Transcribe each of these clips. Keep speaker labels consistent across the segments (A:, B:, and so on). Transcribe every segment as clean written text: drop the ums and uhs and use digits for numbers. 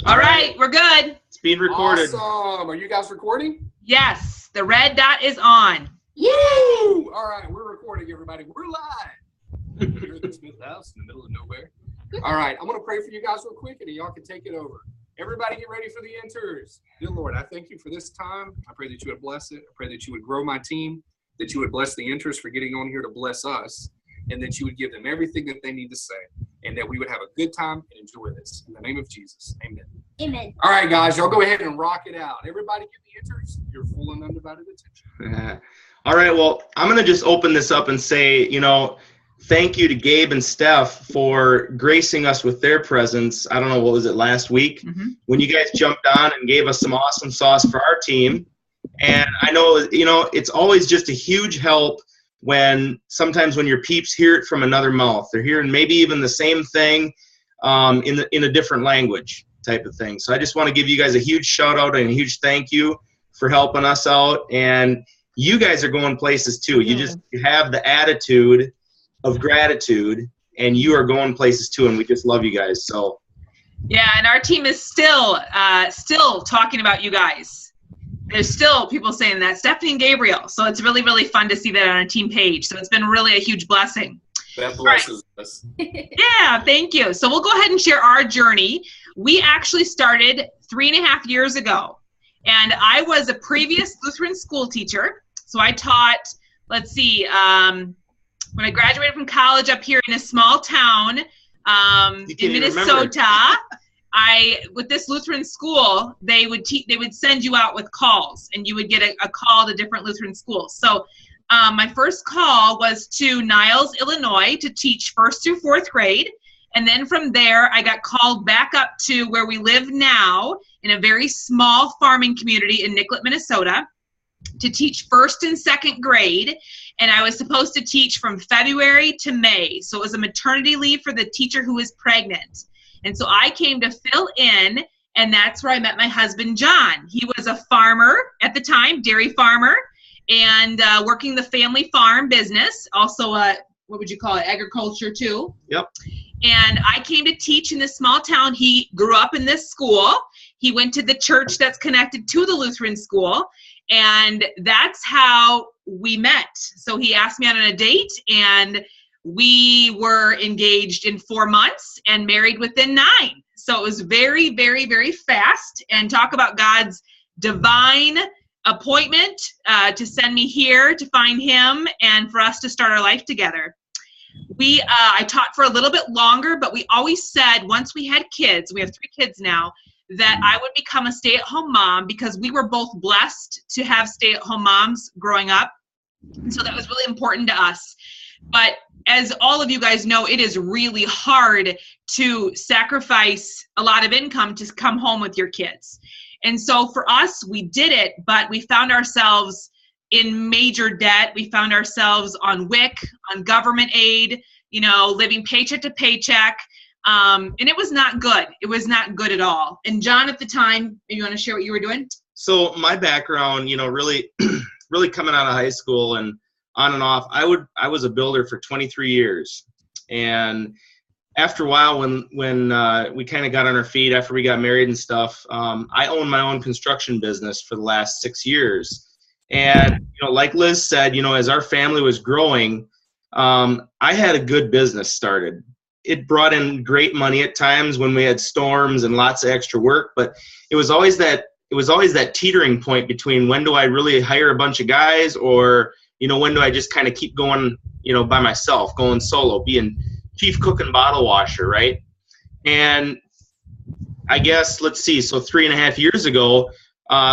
A: All right, we're good.
B: It's being recorded.
C: Awesome. Are you guys recording?
A: Yes, the red dot is on.
C: Woo! All right, we're recording, everybody. We're live. Here at the Smith House in the middle of nowhere. All right, I'm going to pray for you guys real quick, and y'all can take it over. Everybody get ready for the enters. Dear Lord, I thank you for this time. I pray that you would bless it. I pray that you would grow my team, that you would bless the enters for getting on here to bless us, and that you would give them everything that they need to say, and that we would have a good time and enjoy this. In the name of Jesus, amen.
D: Amen.
C: All right, guys, y'all go ahead and rock it out. Everybody get the enters. Your full and undivided attention.
B: All right, well, I'm going to just open this up and say, thank you to Gabe and Steph for gracing us with their presence. I don't know, what was it, last week? When you guys jumped on and gave us some awesome sauce for our team. And I know, it's always just a huge help sometimes when your peeps hear it from another mouth. They're hearing maybe even the same thing in a different language type of thing. So I just want to give you guys a huge shout out and a huge thank you for helping us out. And you guys are going places too. You have the attitude of gratitude, and you are going places too, and we just love you guys. So
A: yeah, and our team is still talking about you guys. There's still people saying that, Stephanie and Gabriel. So it's really, really fun to see that on a team page. So it's been really a huge blessing.
C: That blesses us.
A: Yeah, thank you. So we'll go ahead and share our journey. We actually started 3.5 years ago, and I was a previous Lutheran school teacher. So I taught, when I graduated from college up here in a small town in Minnesota, with this Lutheran school, they would send you out with calls, and you would get a call to different Lutheran schools. So my first call was to Niles, Illinois, to teach 1st through 4th grade. And then from there, I got called back up to where we live now in a very small farming community in Nicollet, Minnesota, to teach 1st and 2nd grade. And I was supposed to teach from February to May. So it was a maternity leave for the teacher who was pregnant. And so I came to fill in, and that's where I met my husband, John. He was a farmer at the time, dairy farmer, and working the family farm business, also what would you call it, agriculture too.
B: Yep.
A: And I came to teach in this small town. He grew up in this school. He went to the church that's connected to the Lutheran school, and that's how we met. So he asked me out on a date, and we were engaged in 4 months and married within 9. So it was very, very, very fast. And talk about God's divine appointment to send me here to find him and for us to start our life together. I taught for a little bit longer, but we always said once we had kids, we have 3 kids now, that I would become a stay-at-home mom, because we were both blessed to have stay-at-home moms growing up. And so that was really important to us. But as all of you guys know, it is really hard to sacrifice a lot of income to come home with your kids. And so for us, we did it, but we found ourselves in major debt. We found ourselves on WIC, on government aid, living paycheck to paycheck. And it was not good. It was not good at all. And John, at the time, you want to share what you were doing?
B: So my background, really, really coming out of high school and on and off, I was a builder for 23 years. And after a while, when we kind of got on our feet after we got married and stuff, I owned my own construction business for the last 6 years. And, like Liz said, as our family was growing, I had a good business started. It brought in great money at times when we had storms and lots of extra work, but it was always that teetering point between when do I really hire a bunch of guys, or when do I just kind of keep going, by myself, going solo, being chief cook and bottle washer, right? And I guess, let's see, so 3.5 years ago,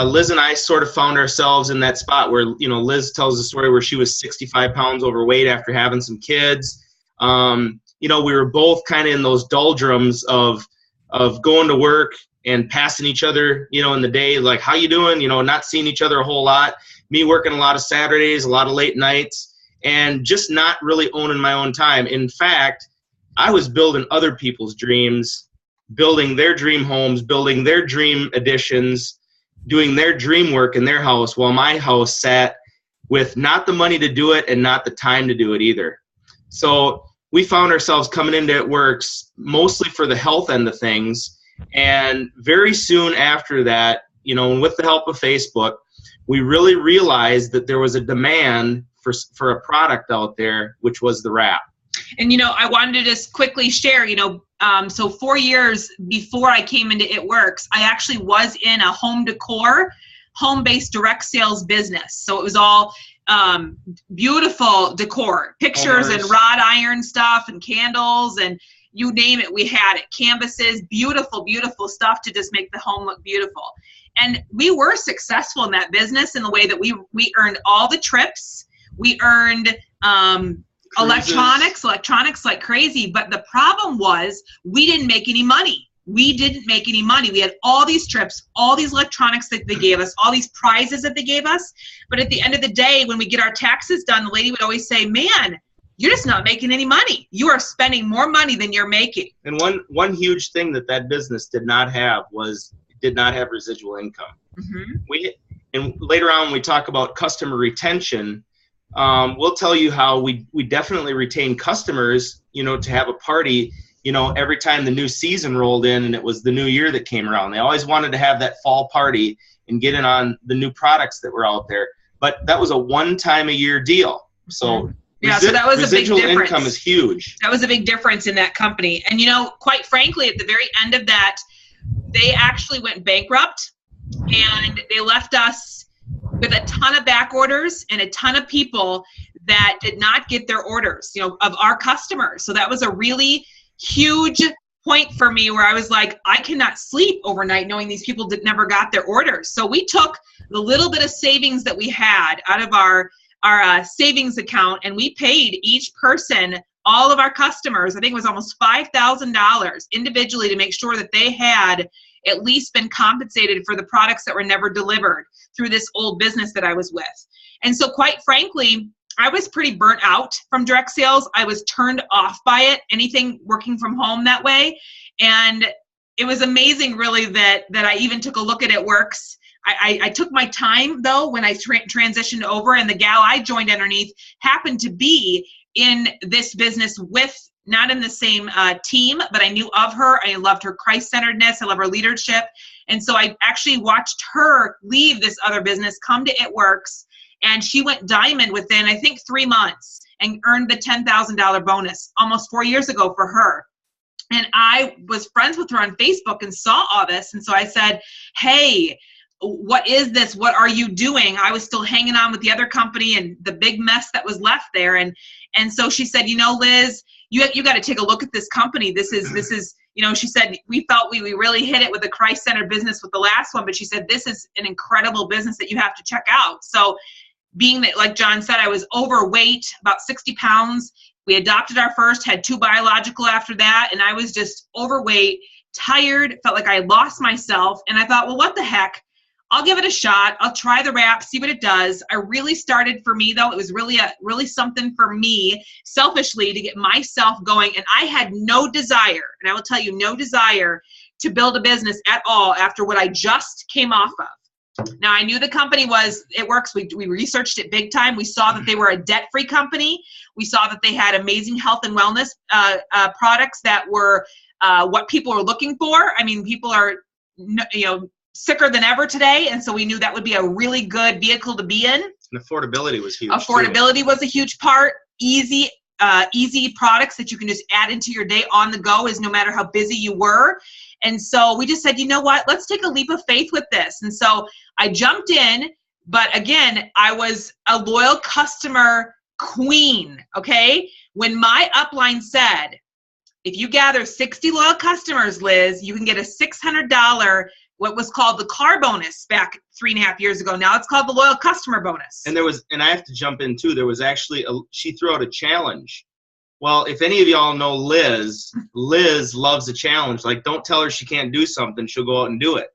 B: Liz and I sort of found ourselves in that spot where, Liz tells the story where she was 65 pounds overweight after having some kids. We were both kind of in those doldrums of going to work and passing each other, in the day, like, how you doing? Not seeing each other a whole lot. Me working a lot of Saturdays, a lot of late nights, and just not really owning my own time. In fact, I was building other people's dreams, building their dream homes, building their dream additions, doing their dream work in their house, while my house sat with not the money to do it and not the time to do it either. So we found ourselves coming into it works mostly for the health end of things, And very soon after that, and with the help of Facebook, we really realized that there was a demand for a product out there, which was the wrap.
A: And, I wanted to just quickly share, so 4 years before I came into It Works, I actually was in a home decor, home-based direct sales business. So it was all beautiful decor, pictures and wrought iron stuff and candles and you name it, we had it. Canvases, beautiful, beautiful stuff to just make the home look beautiful. And we were successful in that business in the way that we earned all the trips. We earned electronics like crazy. But the problem was we didn't make any money. We had all these trips, all these electronics that they gave us, all these prizes that they gave us. But at the end of the day, when we get our taxes done, the lady would always say, man, you're just not making any money. You are spending more money than you're making.
B: And one huge thing that business did not have was it did not have residual income. Mm-hmm. And later on, when we talk about customer retention, we'll tell you how we definitely retain customers, to have a party, every time the new season rolled in and it was the new year that came around. They always wanted to have that fall party and get in on the new products that were out there. But that was a one-time-a-year deal. So
A: yeah, so that was a big difference.
B: Residual income is huge.
A: That was a big difference in that company. And, quite frankly, at the very end of that, they actually went bankrupt and they left us with a ton of back orders and a ton of people that did not get their orders, of our customers. So that was a really huge point for me where I was like, I cannot sleep overnight knowing these people never got their orders. So we took the little bit of savings that we had out of our savings account, and we paid each person, all of our customers, I think it was almost $5,000 individually, to make sure that they had at least been compensated for the products that were never delivered through this old business that I was with. And so quite frankly, I was pretty burnt out from direct sales. I was turned off by it, anything working from home that way. And it was amazing really that I even took a look at It Works. I took my time, though, when I transitioned over, and the gal I joined underneath happened to be in this business with, not in the same team, but I knew of her. I loved her Christ-centeredness. I love her leadership. And so I actually watched her leave this other business, come to It Works, and she went diamond within, I think, 3 months and earned the $10,000 bonus almost 4 years ago for her. And I was friends with her on Facebook and saw all this. And so I said, hey, what is this? What are you doing? I was still hanging on with the other company and the big mess that was left there. And so she said, Liz, you got to take a look at this company. This is, she said, we felt we really hit it with a Christ-centered business with the last one, but she said, this is an incredible business that you have to check out. So being that, like John said, I was overweight, about 60 pounds. We adopted our first, had 2 biological after that. And I was just overweight, tired, felt like I lost myself. And I thought, well, what the heck? I'll give it a shot. I'll try the wrap, see what it does. I really started, for me though, it was really something for me selfishly to get myself going. And I had no desire, and I will tell you, no desire to build a business at all after what I just came off of. Now, I knew the company was It Works. We researched it big time. We saw that they were a debt-free company. We saw that they had amazing health and wellness products that were what people were looking for. I mean, people are, sicker than ever today, and so we knew that would be a really good vehicle to be in.
B: And affordability was huge.
A: Affordability was a huge part. Easy products that you can just add into your day on the go, as no matter how busy you were. And so we just said, you know what, let's take a leap of faith with this. And so I jumped in, but again, I was a loyal customer queen, okay? When my upline said, if you gather 60 loyal customers, Liz, you can get a $600 what was called the car bonus back 3.5 years ago. Now it's called the loyal customer bonus.
B: And I have to jump in too, there was actually, she threw out a challenge. Well, if any of y'all know Liz loves a challenge. Like, don't tell her she can't do something, she'll go out and do it.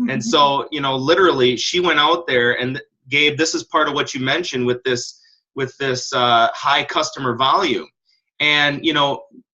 B: And so, literally she went out there, and Gabe, this is part of what you mentioned with this high customer volume. And,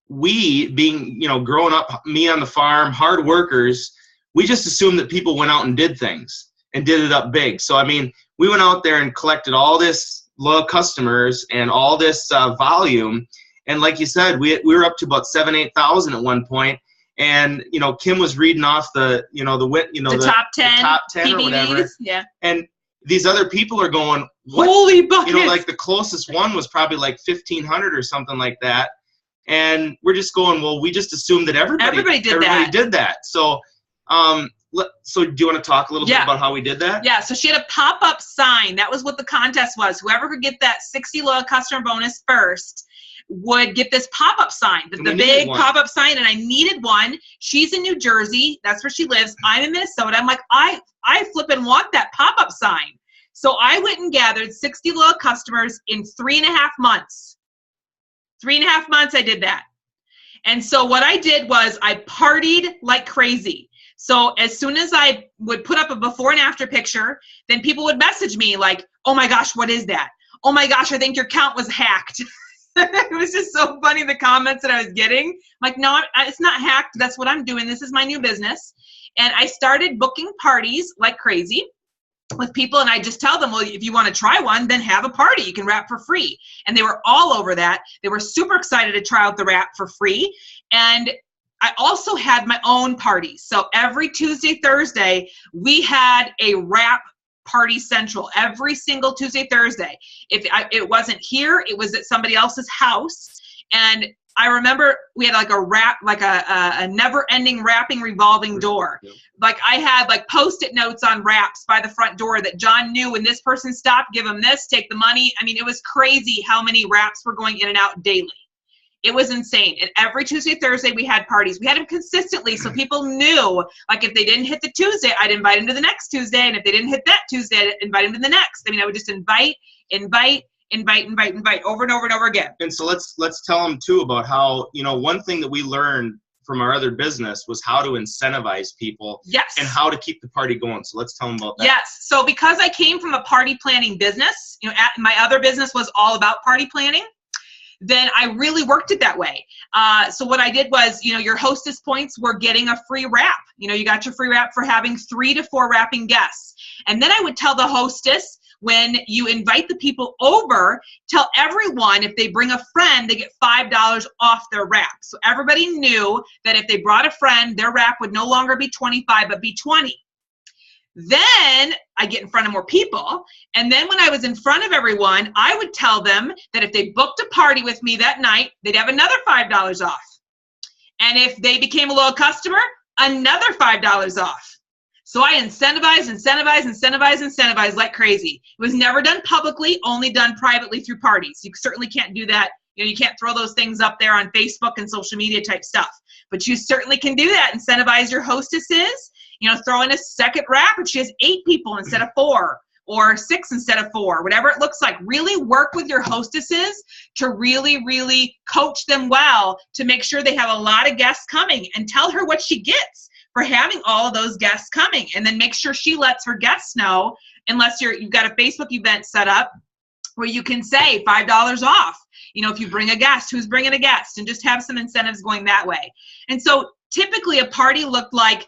B: we being, growing up, me on the farm, hard workers, we just assumed that people went out and did things and did it up big. So, I mean, we went out there and collected all this loyal customers and all this volume. And like you said, we were up to about 7,000, 8,000 at one point. And, you know, Kim was reading off the
A: top 10,
B: the top 10
A: PBVs,
B: or whatever.
A: yeah.
B: And these other people are going, what?
A: Holy buckets.
B: You know, like the closest one was probably like 1,500 or something like that. And we're just going, well, we just assumed that everybody did that. So, so do you want to talk a little bit about how we did that?
A: Yeah, so she had a pop-up sign. That was what the contest was. Whoever could get that 60 loyal customer bonus first would get this pop-up sign, the big pop-up sign, and I needed one. She's in New Jersey. That's where she lives. I'm in Minnesota. I'm like, I flippin' want that pop-up sign. So I went and gathered 60 loyal customers in 3.5 months. 3.5 months I did that. And so what I did was I partied like crazy. So as soon as I would put up a before and after picture, then people would message me like, oh my gosh, what is that? Oh my gosh, I think your account was hacked. It was just so funny, the comments that I was getting. I'm like, no, it's not hacked. That's what I'm doing. This is my new business. And I started booking parties like crazy with people, and I just tell them, well, if you want to try one, then have a party. You can wrap for free. And they were all over that. They were super excited to try out the wrap for free. And I also had my own parties. So every Tuesday, Thursday, we had a wrap party central every single Tuesday, Thursday. If it wasn't here, it was at somebody else's house. And I remember we had like a wrap, like a never-ending wrapping revolving door. Yep. Like I had like Post-it notes on wraps by the front door that John knew when this person stopped, give them this, take the money. I mean, it was crazy how many wraps were going in and out daily. It was insane. And every Tuesday, Thursday, we had parties. We had them consistently, so people knew, like, if they didn't hit the Tuesday, I'd invite them to the next Tuesday. And if they didn't hit that Tuesday, I'd invite them to the next. I mean, I would just invite over and over and over again.
B: And so let's tell them, too, about how, you know, one thing that we learned from our other business was how to incentivize people.
A: Yes.
B: And how to keep the party going. So let's tell them about that.
A: Yes. So because I came from a party planning business, you know, my other business was all about party planning, then I really worked it that way. So what I did was, you know, your hostess points were getting a free wrap. You know, you got your free wrap for having 3 to 4 wrapping guests. And then I would tell the hostess, when you invite the people over, tell everyone if they bring a friend, they get $5 off their wrap. So everybody knew that if they brought a friend, their wrap would no longer be $25, but be $20. Then I get in front of more people. And then when I was in front of everyone, I would tell them that if they booked a party with me that night, they'd have another $5 off. And if they became a loyal customer, another $5 off. So I incentivized like crazy. It was never done publicly, only done privately through parties. You certainly can't do that. You know, you can't throw those things up there on Facebook and social media type stuff. But you certainly can do that. Incentivize your hostesses. You know, throw in a second wrap if she has 8 people instead of 4, or 6 instead of 4, whatever it looks like. Really work with your hostesses to really, really coach them well to make sure they have a lot of guests coming, and tell her what she gets for having all of those guests coming. And then make sure she lets her guests know, unless you've got a Facebook event set up where you can say $5 off. You know, if you bring a guest, who's bringing a guest, and just have some incentives going that way. And so typically a party looked like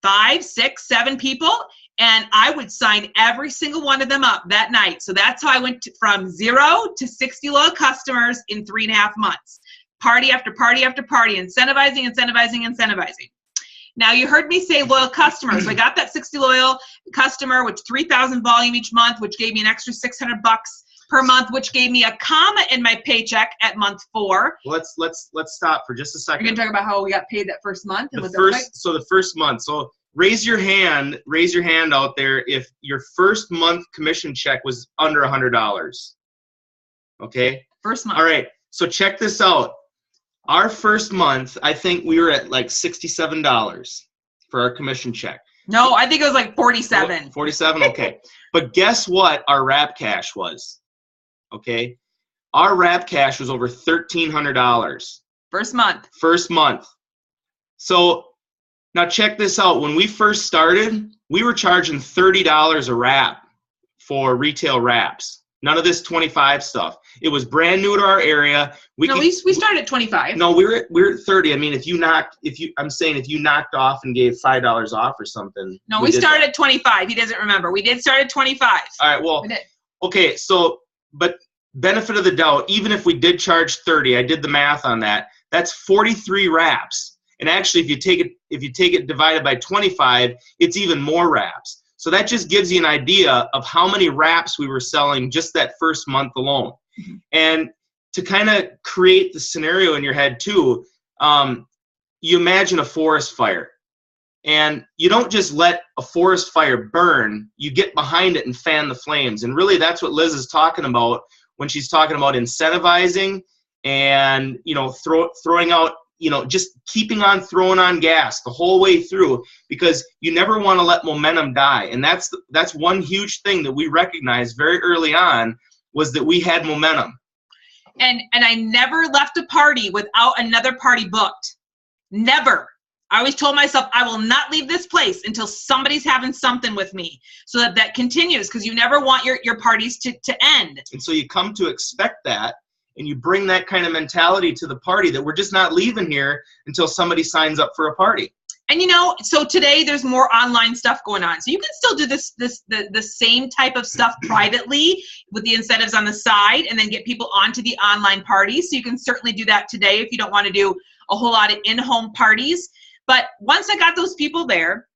A: 5, 6, 7 people, and I would sign every single one of them up that night. So that's how I went from 0 to 60 loyal customers in 3.5 months. Party after party after party, incentivizing. Now, you heard me say loyal customers. So I got that 60 loyal customer, which 3,000 volume each month, which gave me an extra $600 per month, which gave me a comma in my paycheck at month 4.
B: Let's stop for just a second.
A: You're gonna talk about how we got paid that first month.
B: The first month. So raise your hand out there if your first month commission check was under $100. Okay.
A: First month.
B: All right. So check this out. Our first month, I think we were at like $67 for our commission check.
A: No, I think it was like 47.
B: 47. Okay. But guess what our wrap cash was? Okay. Our wrap cash was over $1,300.
A: First month. So now check this out. When we first started, we were charging $30 a wrap for retail wraps. None of this 25 stuff. It was brand new to our area. We started at 25.
B: No, we were at 30. I mean, if you knocked off and gave $5 off or something.
A: No, we started at 25. He doesn't remember. We did start at 25.
B: All right. Well, okay. So, but benefit of the doubt, even if we did charge 30, I did the math on that. That's 43 wraps. And actually, if you take it divided by 25, it's even more wraps. So that just gives you an idea of how many wraps we were selling just that first month alone. And to kind of create the scenario in your head too, you imagine a forest fire. And you don't just let a forest fire burn, you get behind it and fan the flames. And really that's what Liz is talking about when she's talking about incentivizing and, throwing out, just keeping on throwing on gas the whole way through, because you never want to let momentum die. And that's one huge thing that we recognized very early on, was that we had momentum.
A: And I never left a party without another party booked. Never. I always told myself, I will not leave this place until somebody's having something with me, so that continues, because you never want your parties to end.
B: And so you come to expect that, and you bring that kind of mentality to the party, that we're just not leaving here until somebody signs up for a party.
A: And so today there's more online stuff going on. So you can still do the same type of stuff privately with the incentives on the side, and then get people onto the online parties. So you can certainly do that today if you don't want to do a whole lot of in-home parties. But once I got those people there,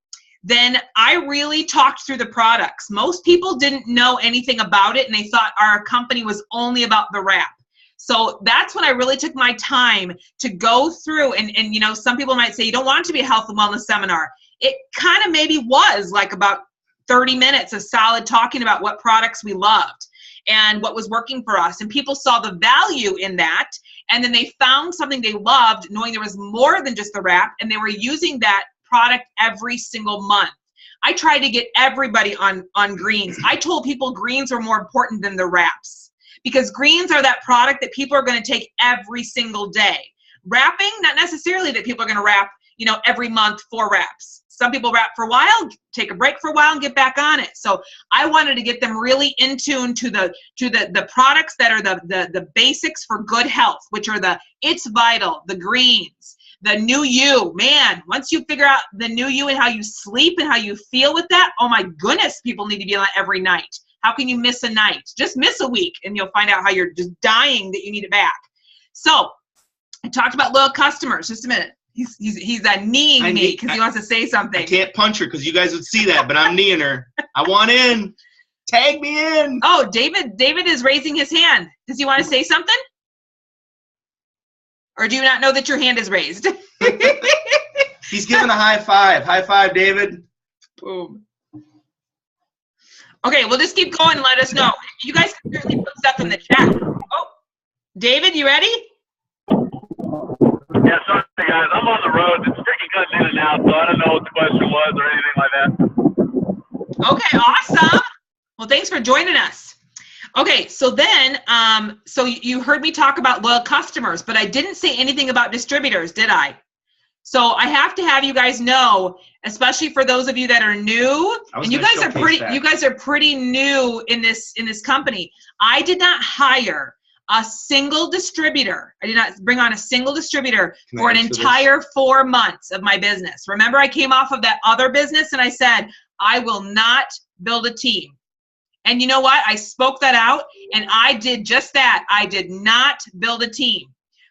A: then I really talked through the products. Most people didn't know anything about it, and they thought our company was only about the wrap. So that's when I really took my time to go through, and some people might say, you don't want it to be a health and wellness seminar. It kind of maybe was like about 30 minutes of solid talking about what products we loved and what was working for us. And people saw the value in that. And then they found something they loved, knowing there was more than just the wrap, and they were using that product every single month. I tried to get everybody on greens. I told people greens were more important than the wraps, because greens are that product that people are going to take every single day. Wrapping, not necessarily that people are going to wrap, every month 4 wraps. Some people wrap for a while, take a break for a while, and get back on it. So I wanted to get them really in tune to the products that are the basics for good health, which are It's Vital, the greens, the New You. Man, once you figure out the New You and how you sleep and how you feel with that, oh my goodness, people need to be on that every night. How can you miss a night? Just miss a week, and you'll find out how you're just dying that you need it back. So I talked about loyal customers. Just a minute. He's kneeing me because he wants to say something.
B: I can't punch her because you guys would see that, but I'm kneeing her. I want in. Tag me in.
A: Oh, David is raising his hand. Does he want to say something? Or do you not know that your hand is raised?
B: He's giving a high five. High five, David.
A: Boom. Okay, we'll just keep going and let us know. You guys can certainly put stuff in the chat. Oh, David, you ready?
D: Yeah, sorry guys, I'm on the road. It's tricky cutting in and out, so I don't know what the question was or anything like that.
A: Okay, awesome. Well, thanks for joining us. Okay, so then, so you heard me talk about loyal customers, but I didn't say anything about distributors, did I? So I have to have you guys know, especially for those of you that are new, and you guys are pretty new in this company. I did not hire a single distributor. I did not bring on a single distributor for an entire 4 months of my business. Remember, I came off of that other business and I said, I will not build a team. And you know what? I spoke that out, and I did just that. I did not build a team.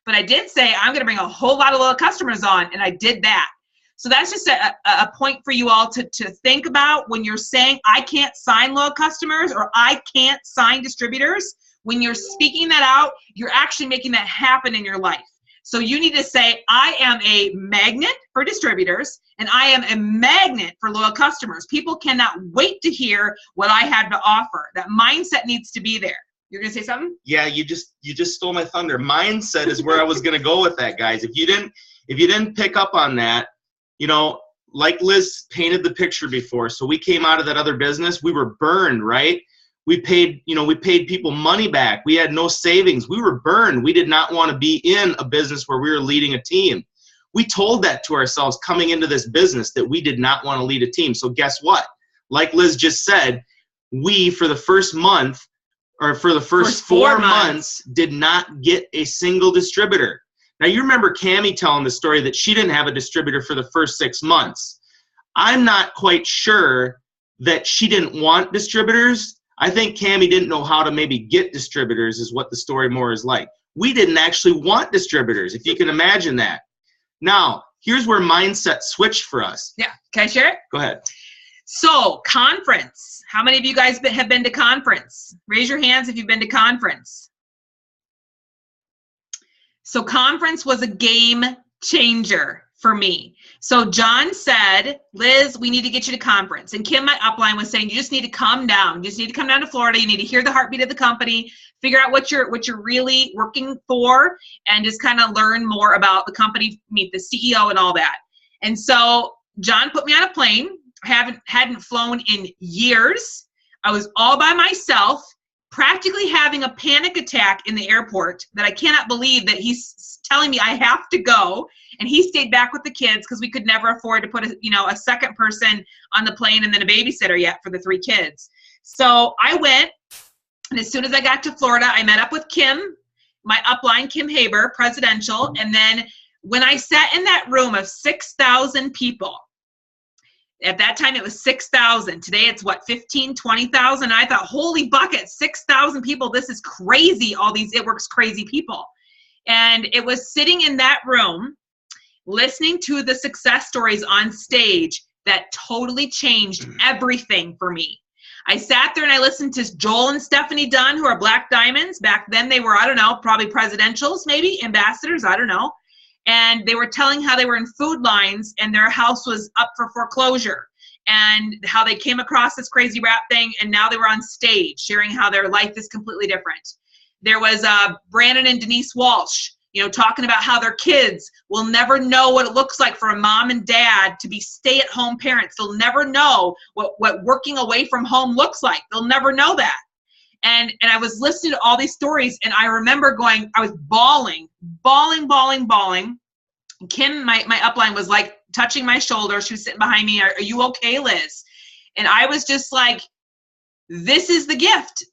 A: But I did say I'm going to bring a whole lot of loyal customers on, and I did that. So that's just a point for you all to think about when you're saying I can't sign loyal customers or I can't sign distributors. When you're speaking that out, you're actually making that happen in your life. So you need to say, I am a magnet for distributors, and I am a magnet for loyal customers. People cannot wait to hear what I have to offer. That mindset needs to be there. You're going to say something?
B: Yeah, you just stole my thunder. Mindset is where I was going to go with that, guys. If you didn't pick up on that, like Liz painted the picture before. So we came out of that other business. We were burned, right? We paid people money back. We had no savings. We were burned. We did not want to be in a business where we were leading a team. We told that to ourselves coming into this business, that we did not want to lead a team. So guess what? Like Liz just said, we, for the first month, or for the first 4 months, did not get a single distributor. Now, you remember Cammie telling the story that she didn't have a distributor for the first 6 months. I'm not quite sure that she didn't want distributors. I think Cammie didn't know how to maybe get distributors, is what the story more is like. We didn't actually want distributors, if you can imagine that. Now, here's where mindset switched for us.
A: Yeah. Can I share it?
B: Go ahead.
A: So conference. How many of you guys have been to conference? Raise your hands if you've been to conference. So conference was a game changer for me. So John said, Liz, we need to get you to conference. And Kim, my upline, was saying, you just need to calm down. You just need to come down to Florida. You need to hear the heartbeat of the company, figure out what you're really working for, and just kind of learn more about the company, meet the CEO and all that. And so John put me on a plane. I hadn't flown in years. I was all by myself, practically having a panic attack in the airport that I cannot believe that he's telling me I have to go. And he stayed back with the kids because we could never afford to put a second person on the plane and then a babysitter yet for the 3 kids. So I went, and as soon as I got to Florida, I met up with Kim, my upline, Kim Haber, presidential. And then when I sat in that room of 6,000 people, at that time it was 6,000. Today it's what, 15, 20,000? I thought, holy bucket, 6,000 people. This is crazy. All these It Works crazy people. And it was sitting in that room, listening to the success stories on stage that totally changed everything for me. I sat there and I listened to Joel and Stephanie Dunn, who are Black Diamonds. Back then they were, I don't know, probably presidentials, maybe ambassadors, I don't know. And they were telling how they were in food lines and their house was up for foreclosure, and how they came across this crazy rap thing, and now they were on stage sharing how their life is completely different. There was Brandon and Denise Walsh, talking about how their kids will never know what it looks like for a mom and dad to be stay-at-home parents. They'll never know what working away from home looks like. They'll never know that. And I was listening to all these stories, and I remember I was bawling. Kim, my upline, was like touching my shoulder. She was sitting behind me. Are you okay, Liz? And I was just like, this is the gift.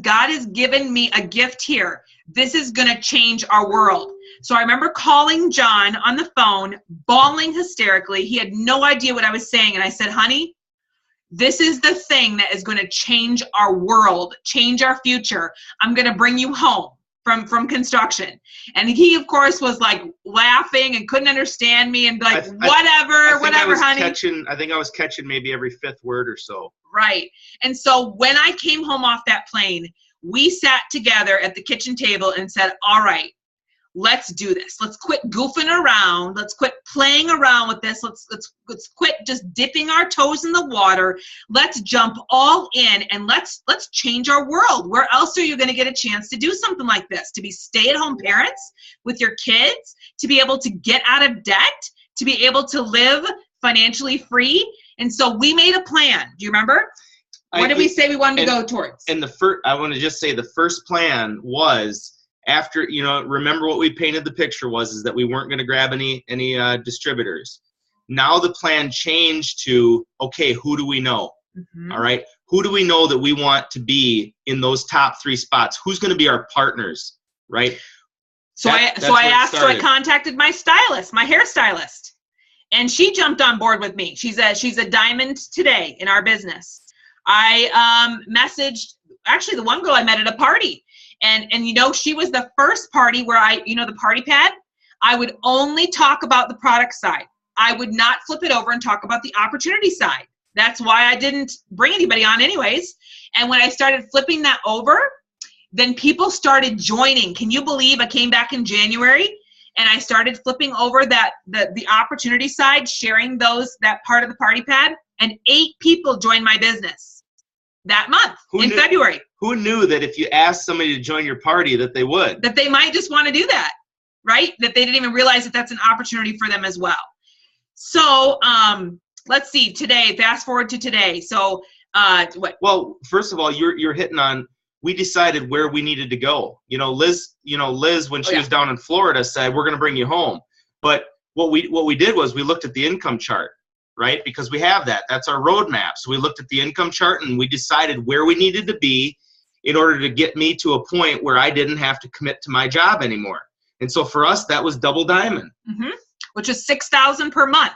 A: God has given me a gift here. This is going to change our world. So I remember calling John on the phone, bawling hysterically. He had no idea what I was saying. And I said, honey, this is the thing that is going to change our world, change our future. I'm going to bring you home from construction. And he, of course, was like laughing and couldn't understand me and be like, whatever, honey.
B: I think I was catching maybe every 5th word or so.
A: Right. And so when I came home off that plane, we sat together at the kitchen table and said, all right, let's do this. Let's quit goofing around. Let's quit playing around with this. Let's quit just dipping our toes in the water. Let's jump all in and let's change our world. Where else are you going to get a chance to do something like this? To be stay-at-home parents with your kids, to be able to get out of debt, to be able to live financially free. And so we made a plan. Do you remember? What did we say we wanted to go towards?
B: And I want to just say the first plan was, after, remember what we painted the picture is that we weren't going to grab any distributors. Now the plan changed to, okay, who do we know? Mm-hmm. All right. Who do we know that we want to be in those top 3 spots? Who's going to be our partners? Right.
A: So I contacted my stylist, my hairstylist, and she jumped on board with me. She's a diamond today in our business. I messaged, actually, the one girl I met at a party. And she was the first party where the party pad, I would only talk about the product side. I would not flip it over and talk about the opportunity side. That's why I didn't bring anybody on anyways. And when I started flipping that over, then people started joining. Can you believe I came back in January and I started flipping over the opportunity side, sharing that part of the party pad, and 8 people joined my business that month in February.
B: Who knew that if you asked somebody to join your party that they would?
A: That they might just want to do that, right? That they didn't even realize that that's an opportunity for them as well. So let's see, today, fast forward to today. So what?
B: Well, first of all, you're hitting on, we decided where we needed to go. Liz, when she was down in Florida, said, we're going to bring you home. But what we did was we looked at the income chart. Right? Because we have that. That's our roadmap. So we looked at the income chart and we decided where we needed to be in order to get me to a point where I didn't have to commit to my job anymore. And so for us, that was double diamond.
A: Mm-hmm. Which was $6,000 per month,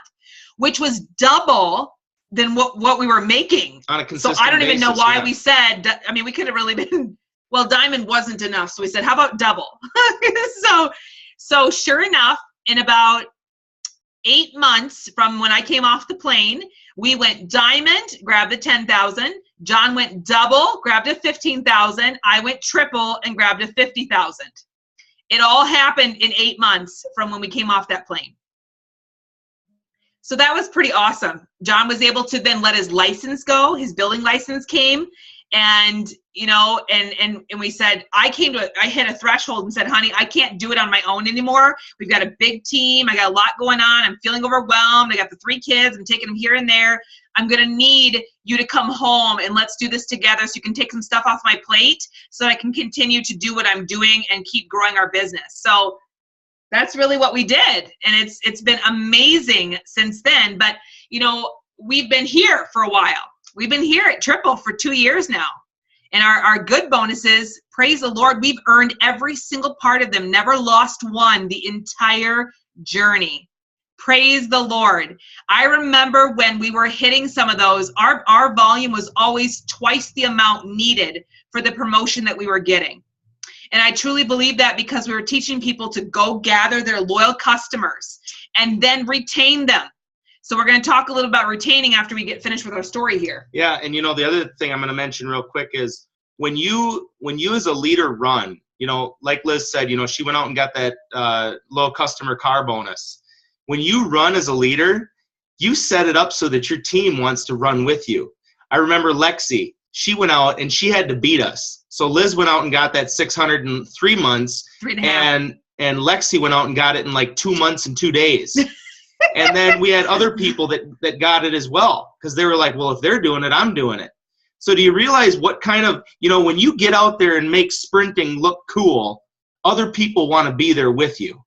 A: which was double than what we were making.
B: On a consistent
A: basis. So I don't even know why we said, we could have really been, diamond wasn't enough. So we said, how about double? So sure enough, in about 8 months from when I came off the plane, we went diamond, grabbed the 10,000. John went double, grabbed a 15,000. I went triple and grabbed a 50,000. It all happened in 8 months from when we came off that plane. So that was pretty awesome. John was able to then let his license go. His building license came, and and we said, I hit a threshold and said, honey, I can't do it on my own anymore. We've got a big team. I got a lot going on. I'm feeling overwhelmed. I got the 3 kids. I'm taking them here and there. I'm going to need you to come home and let's do this together so you can take some stuff off my plate so I can continue to do what I'm doing and keep growing our business. So that's really what we did. And it's been amazing since then. But, we've been here for a while. We've been here at Triple for 2 years now. And our good bonuses, praise the Lord, we've earned every single part of them, never lost one the entire journey. Praise the Lord. I remember when we were hitting some of those, our volume was always twice the amount needed for the promotion that we were getting. And I truly believe that because we were teaching people to go gather their loyal customers and then retain them. So we're going to talk a little about retaining after we get finished with our story here.
B: Yeah, and the other thing I'm going to mention real quick is when you as a leader run, like Liz said, she went out and got that low customer car bonus. When you run as a leader, you set it up so that your team wants to run with you. I remember Lexi, she went out and she had to beat us. So Liz went out and got that 603 months,
A: 3.5.
B: and Lexi went out and got it in like 2 months and 2 days. And then we had other people that got it as well because they were like, well, if they're doing it, I'm doing it. So do you realize what kind of, when you get out there and make sprinting look cool, other people want to be there with you.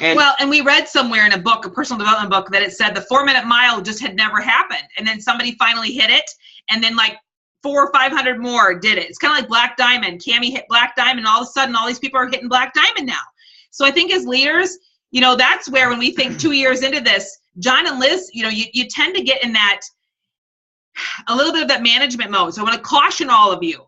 B: And
A: we read somewhere in a book, a personal development book, that it said the 4-minute mile just had never happened. And then somebody finally hit it. And then like 400 or 500 more did it. It's kind of like Black Diamond. Cammie hit Black Diamond. And all of a sudden, all these people are hitting Black Diamond now. So I think as leaders, that's where when we think 2 years into this, John and Liz, you tend to get in that, a little bit of that management mode. So I want to caution all of you,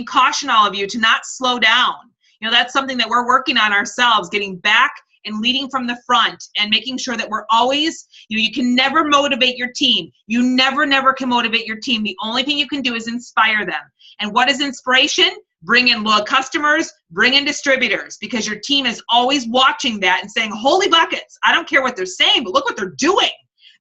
A: caution all of you to not slow down. That's something that we're working on ourselves, getting back and leading from the front and making sure that we're always, you can never motivate your team. You never can motivate your team. The only thing you can do is inspire them. And what is inspiration? Bring in loyal customers, bring in distributors, because your team is always watching that and saying, holy buckets, I don't care what they're saying, but look what they're doing.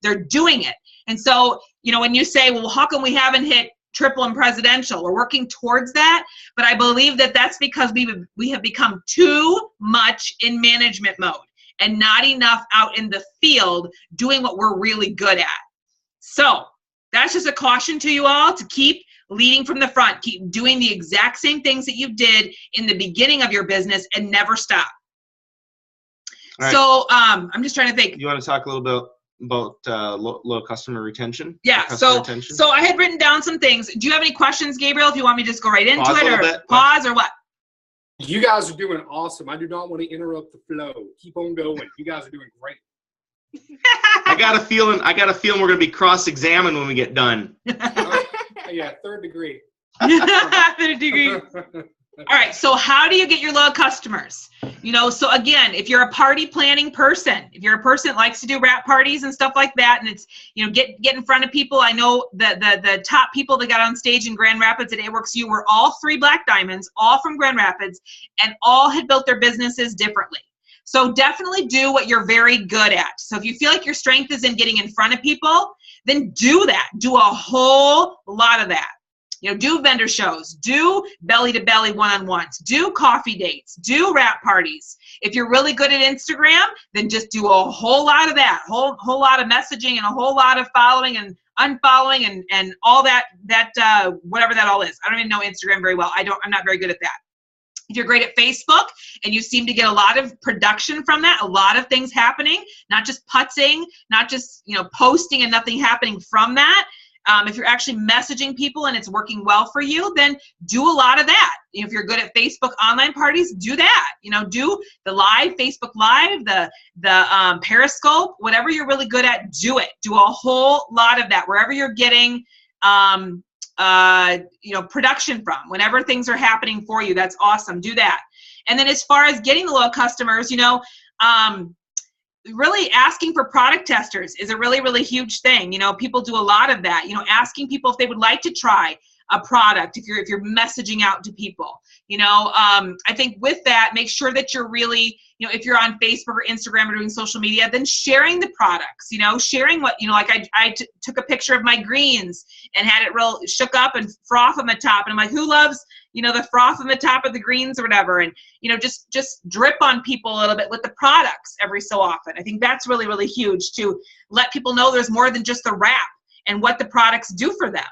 A: They're doing it. And so, when you say, well, how come we haven't hit triple and presidential? We're working towards that. But I believe that that's because we have become too much in management mode and not enough out in the field doing what we're really good at. So that's just a caution to you all to keep leading from the front, keep doing the exact same things that you did in the beginning of your business and never stop. Right. So I'm just trying to think.
B: You want to talk a little bit about low customer retention?
A: Yeah, so I had written down some things. Do you have any questions, Gabriel, if you want me to just go right into pause or what?
C: You guys are doing awesome. I do not want to interrupt the flow. Keep on going. You guys are doing great.
B: I got a feeling we're going to be cross-examined when we get done.
C: Yeah, 3rd degree.
A: 3rd degree. All right, so how do you get your loyal customers? So again, if you're a party planning person, if you're a person that likes to do wrap parties and stuff like that, and it's, get in front of people. I know the top people that got on stage in Grand Rapids at It Works You were all 3 Black Diamonds, all from Grand Rapids, and all had built their businesses differently. So definitely do what you're very good at. So if you feel like your strength is in getting in front of people, then do that. Do a whole lot of that. Do vendor shows, do belly-to-belly one-on-ones, do coffee dates, do wrap parties. If you're really good at Instagram, then just do a whole lot of that, whole lot of messaging and a whole lot of following and unfollowing and all that whatever that all is. I don't even know Instagram very well. I'm not very good at that. If you're great at Facebook and you seem to get a lot of production from that, a lot of things happening, not just putzing, not just posting and nothing happening from that. If you're actually messaging people and it's working well for you, then do a lot of that. If you're good at Facebook online parties, do that. Do the live, Facebook Live, the Periscope, whatever you're really good at, do it. Do a whole lot of that wherever you're getting production from. Whenever things are happening for you, that's awesome. Do that. And then as far as getting the loyal customers, really asking for product testers is a really, really huge thing. People do a lot of that, asking people if they would like to try a product if you're messaging out to people. I think with that, make sure that you're really, if you're on Facebook or Instagram or doing social media, then sharing the products, sharing what, like I took a picture of my greens and had it real shook up and froth on the top. And I'm like, who loves, the froth on the top of the greens or whatever? And, just drip on people a little bit with the products every so often. I think that's really, really huge to let people know there's more than just the wrap and what the products do for them,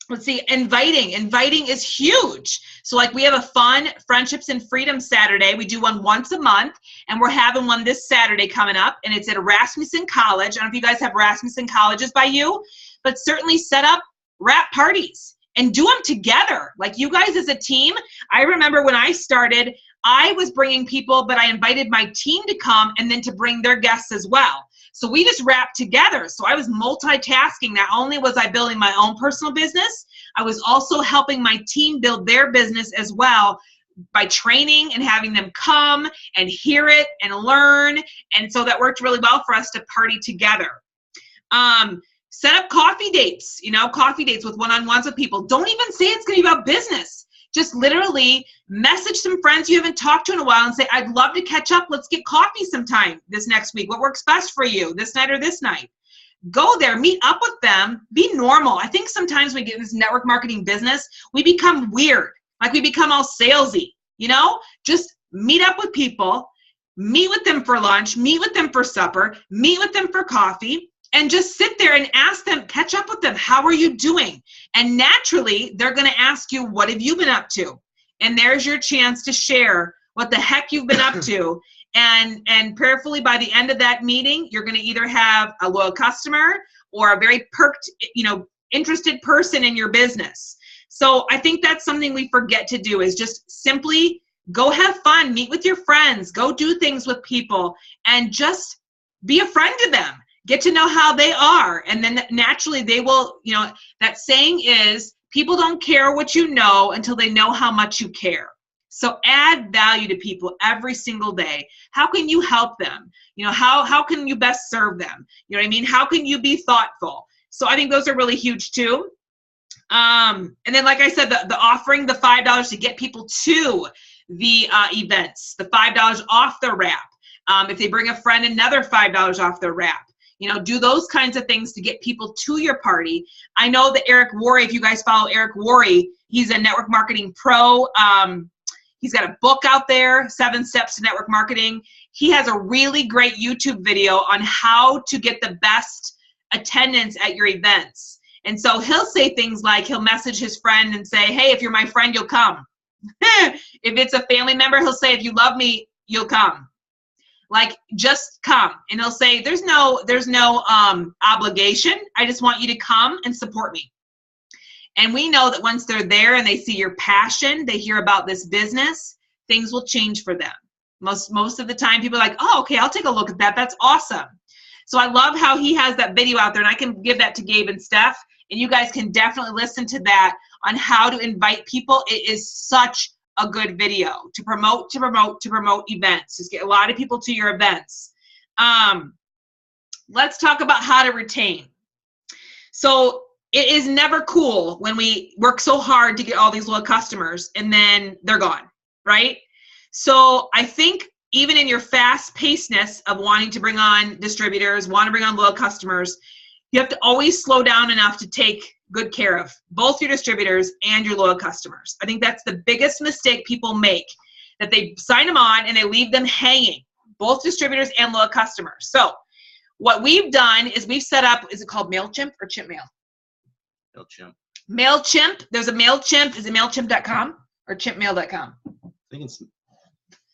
A: Let's see, inviting is huge. So like we have a fun Friendships and Freedom Saturday. We do one once a month, and we're having one this Saturday coming up, and it's at Rasmussen College. I don't know if you guys have Rasmussen colleges by you, but certainly set up wrap parties and do them together. Like you guys as a team. I remember when I started, I was bringing people, but I invited my team to come and then to bring their guests as well. So we just wrapped together. So I was multitasking. Not only was I building my own personal business, I was also helping my team build their business as well by training and having them come and hear it and learn. And so that worked really well for us to party together. Set up coffee dates, coffee dates with one-on-ones with people. Don't even say it's going to be about business. Just literally message some friends you haven't talked to in a while and say, I'd love to catch up. Let's get coffee sometime this next week. What works best for you this night or this night? Go there, meet up with them, be normal. I think sometimes when we get in this network marketing business, we become weird. Like we become all salesy, Just meet up with people, meet with them for lunch, meet with them for supper, meet with them for coffee, and just sit there and ask them, catch up with them. How are you doing? And naturally, they're going to ask you, what have you been up to? And there's your chance to share what the heck you've been up to. And prayerfully, by the end of that meeting, you're going to either have a loyal customer or a very perked, interested person in your business. So I think that's something we forget to do is just simply go have fun, meet with your friends, go do things with people, and just be a friend to them. Get to know how they are. And then naturally they will, that saying is, people don't care what you know until they know how much you care. So add value to people every single day. How can you help them? How can you best serve them? You know what I mean? How can you be thoughtful? So I think those are really huge too. And then, like I said, the offering the $5 to get people to the events, the $5 off their wrap. If they bring a friend, another $5 off their wrap. Do those kinds of things to get people to your party. I know that Eric Worre, if you guys follow Eric Worre, he's a network marketing pro. He's got a book out there, 7 Steps to Network Marketing. He has a really great YouTube video on how to get the best attendance at your events. And so he'll say things like, he'll message his friend and say, hey, if you're my friend, you'll come. If it's a family member, he'll say, if you love me, you'll come. Like, just come. And he'll say, there's no obligation. I just want you to come and support me. And we know that once they're there and they see your passion, they hear about this business, things will change for them. Most of the time, people are like, oh, okay, I'll take a look at that. That's awesome. So I love how he has that video out there, and I can give that to Gabe and Steph, and you guys can definitely listen to that on how to invite people. It is such a good video to promote events. Just get a lot of people to your events. Let's talk about how to retain. So it is never cool when we work so hard to get all these loyal customers and then they're gone, right? So I think even in your fast-pacedness of wanting to bring on distributors, want to bring on loyal customers, you have to always slow down enough to take good care of both your distributors and your loyal customers. I think that's the biggest mistake people make, that they sign them on and they leave them hanging, both distributors and loyal customers. So what we've done is we've set up, is it called MailChimp or ChimpMail?
B: MailChimp.
A: MailChimp. There's a MailChimp. Is it MailChimp.com or ChimpMail.com?
B: I think it's...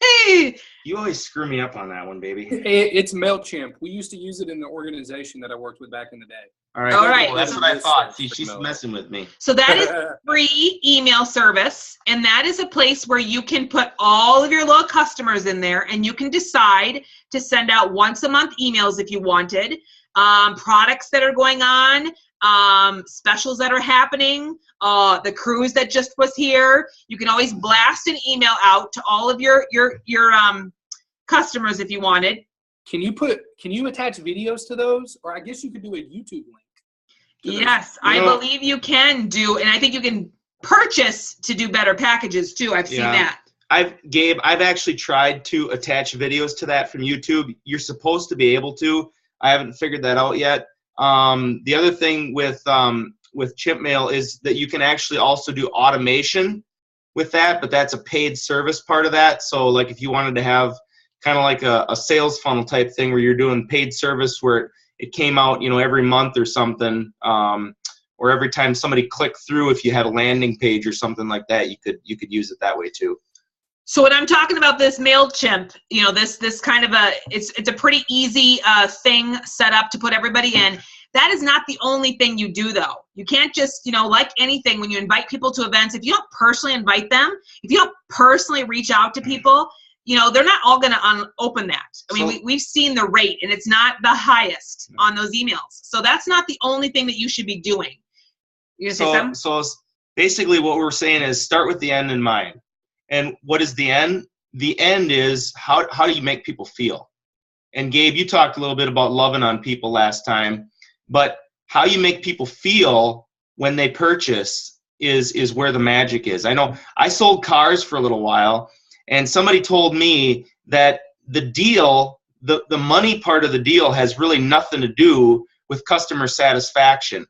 A: Hey!
B: You always screw me up on that one, baby.
C: It's MailChimp. We used to use it in the organization that I worked with back in the day.
B: All right.
A: All right.
B: Well, that's what I thought. See, she's messing with me.
A: So that is a free email service, and that is a place where you can put all of your loyal customers in there, and you can decide to send out once a month emails if you wanted, products that are going on, specials that are happening, the cruise that just was here. You can always blast an email out to all of your customers if you wanted.
C: Can you attach videos to those? Or I guess you could do a YouTube link.
A: Yes, I believe you can do, and I think you can purchase to do better packages too. I've seen that.
B: Gabe, I've actually tried to attach videos to that from YouTube. You're supposed to be able to. I haven't figured that out yet. The other thing with Chimp Mail is that you can actually also do automation with that, but that's a paid service part of that. So like if you wanted to have kind of like a sales funnel type thing where you're doing paid service where it came out, every month or something, or every time somebody clicked through, if you had a landing page or something like that, you could use it that way too.
A: So when I'm talking about this MailChimp, this kind of it's a pretty easy thing set up to put everybody in. That is not the only thing you do though. You can't just, like anything, when you invite people to events, if you don't personally invite them, if you don't personally reach out to people, they're not all going to open that. I mean, we've seen the rate, and it's not the highest on those emails. So that's not the only thing that you should be doing. You gonna say something?
B: So basically what we're saying is start with the end in mind. And what is the end? The end is how do you make people feel? And Gabe, you talked a little bit about loving on people last time, but how you make people feel when they purchase is where the magic is. I know I sold cars for a little while, and somebody told me that the deal, the money part of the deal has really nothing to do with customer satisfaction.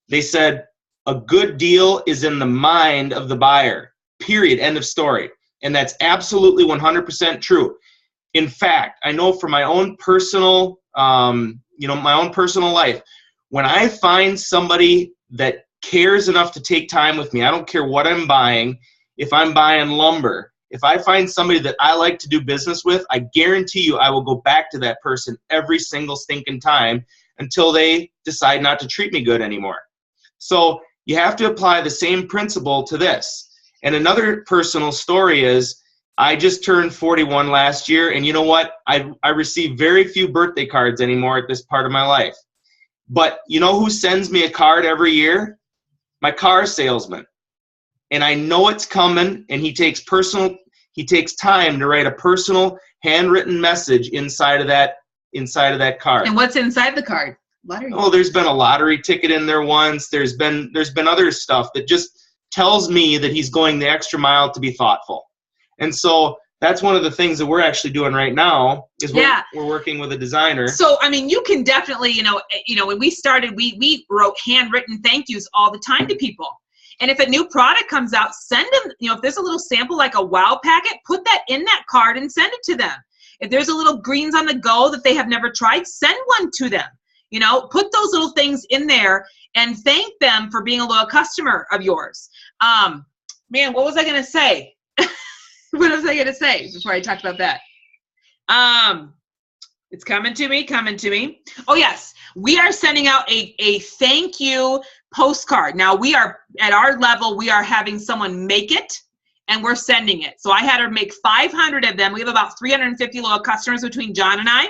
B: They said a good deal is in the mind of the buyer, period, end of story. And that's absolutely 100% true. In fact, I know from my own personal, my own personal life, when I find somebody that cares enough to take time with me, I don't care what I'm buying. If I'm buying lumber, if I find somebody that I like to do business with, I guarantee you I will go back to that person every single stinking time until they decide not to treat me good anymore. So you have to apply the same principle to this. And another personal story is I just turned 41 last year, and you know what? I receive very few birthday cards anymore at this part of my life. But you know who sends me a card every year? My car salesman. And I know it's coming, and he takes time to write a personal handwritten message inside of that card.
A: And what's inside the card? Lottery.
B: Oh, there's been a lottery ticket in there once. There's been other stuff that just tells me that he's going the extra mile to be thoughtful. And so that's one of the things that we're actually doing right now is we're working with a designer.
A: So, I mean, you can definitely, when we started, we wrote handwritten thank yous all the time to people. And if a new product comes out, send them, if there's a little sample like a wow packet, put that in that card and send it to them. If there's a little greens on the go that they have never tried, send one to them. Put those little things in there and thank them for being a loyal customer of yours. Man, what was I going to say? What was I going to say before I talked about that? It's coming to me. Oh, yes. We are sending out a thank you postcard. Now, we are, at our level, we are having someone make it, and we're sending it. So I had her make 500 of them. We have about 350 loyal customers between John and I.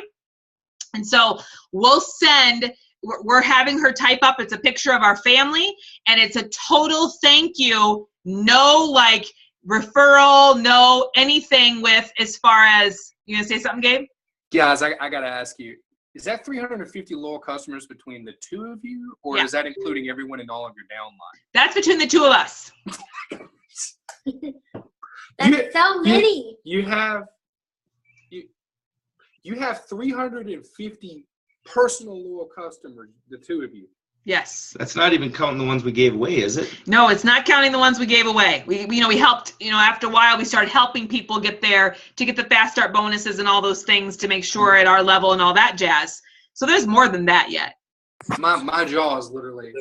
A: And so we're having her type up, it's a picture of our family, and it's a total thank you, no referral, no anything with as far as, you gonna say something, Gabe?
C: Guys, I gotta ask you, is that 350 loyal customers between the two of you, or is that including everyone in all of your downline?
A: That's between the two of us.
E: That's so many.
C: You have 350 personal loyal customers, the two of you.
A: Yes.
B: That's not even counting the ones we gave away, is it?
A: No, it's not counting the ones we gave away. We helped, after a while we started helping people get the fast start bonuses and all those things to make sure at our level and all that jazz. So there's more than that yet.
C: My jaw is literally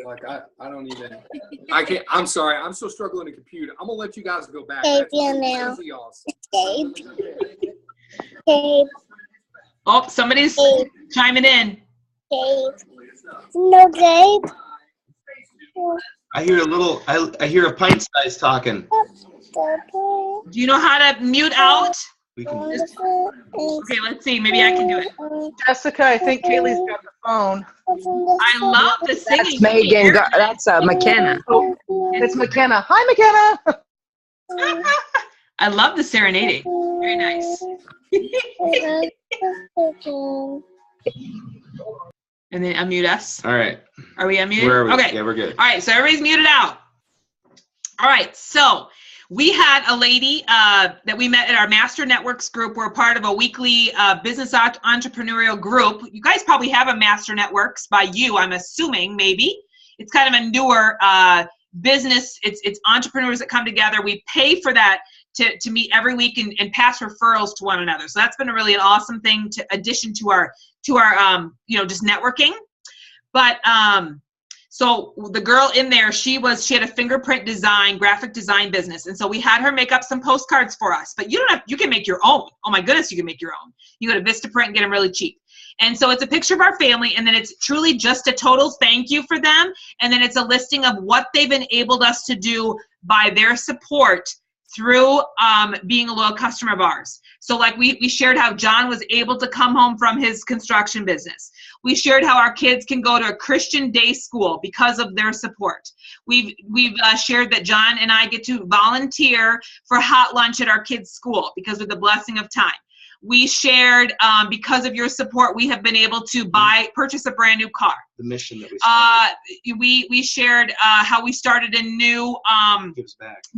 C: I can't, I'm sorry. I'm still struggling to compute. I'm going to let you guys go back.
E: Gabe. Gabe.
A: Oh, somebody's chiming in.
E: Gabe. No, Gabe.
B: I hear a pint size talking.
A: Do you know how to mute out?
B: We can.
A: Okay, let's see. Maybe I can do it.
F: Jessica, I think Kaylee's got the phone.
A: I love the singing.
F: That's Megan. That's McKenna. It's McKenna. Hi, McKenna.
A: I love the serenading. Very nice. And then unmute us.
B: All right.
A: Are we unmuted?
B: Where are we?
A: Okay.
B: Yeah, we're good.
A: All right, so everybody's muted out. All right, so we had a lady that we met at our Master Networks group. We're part of a weekly business entrepreneurial group. You guys probably have a Master Networks by you, I'm assuming, maybe. It's kind of a newer business. It's entrepreneurs that come together. We pay for that to meet every week and pass referrals to one another. So that's been really an awesome thing to addition to our just networking. But so the girl in there, she had a fingerprint design, graphic design business. And so we had her make up some postcards for us, but you can make your own. Oh my goodness, you can make your own. You go to Vistaprint and get them really cheap. And so it's a picture of our family, and then it's truly just a total thank you for them. And then it's a listing of what they've enabled us to do by their support through being a loyal customer of ours. So like we shared how John was able to come home from his construction business. We shared how our kids can go to a Christian day school because of their support. We've shared that John and I get to volunteer for hot lunch at our kids' school because of the blessing of time. We shared because of your support, we have been able to purchase a brand new car.
B: The mission that we started.
A: We shared how we started a new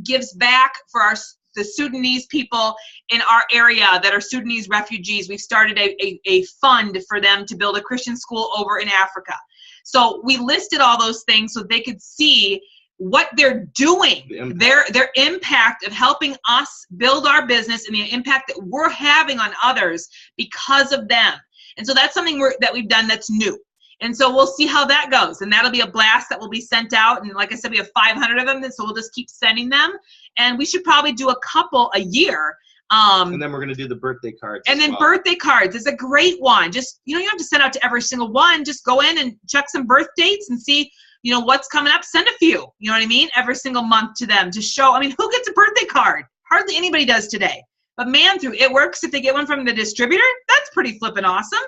A: gives back for the Sudanese people in our area that are Sudanese refugees. We've started a fund for them to build a Christian school over in Africa. So we listed all those things so they could see what they're doing, their impact of helping us build our business and the impact that we're having on others because of them. And so that's something that we've done that's new. And so we'll see how that goes. And that'll be a blast that will be sent out. And like I said, we have 500 of them. And so we'll just keep sending them. And we should probably do a couple a year.
B: And then we're going to do the birthday cards.
A: And then birthday cards is a great one. Just, you don't have to send out to every single one. Just go in and check some birth dates and see, what's coming up. Send a few, you know what I mean? Every single month to them to show. I mean, who gets a birthday card? Hardly anybody does today. But man, it works if they get one from the distributor. That's pretty flippin' awesome.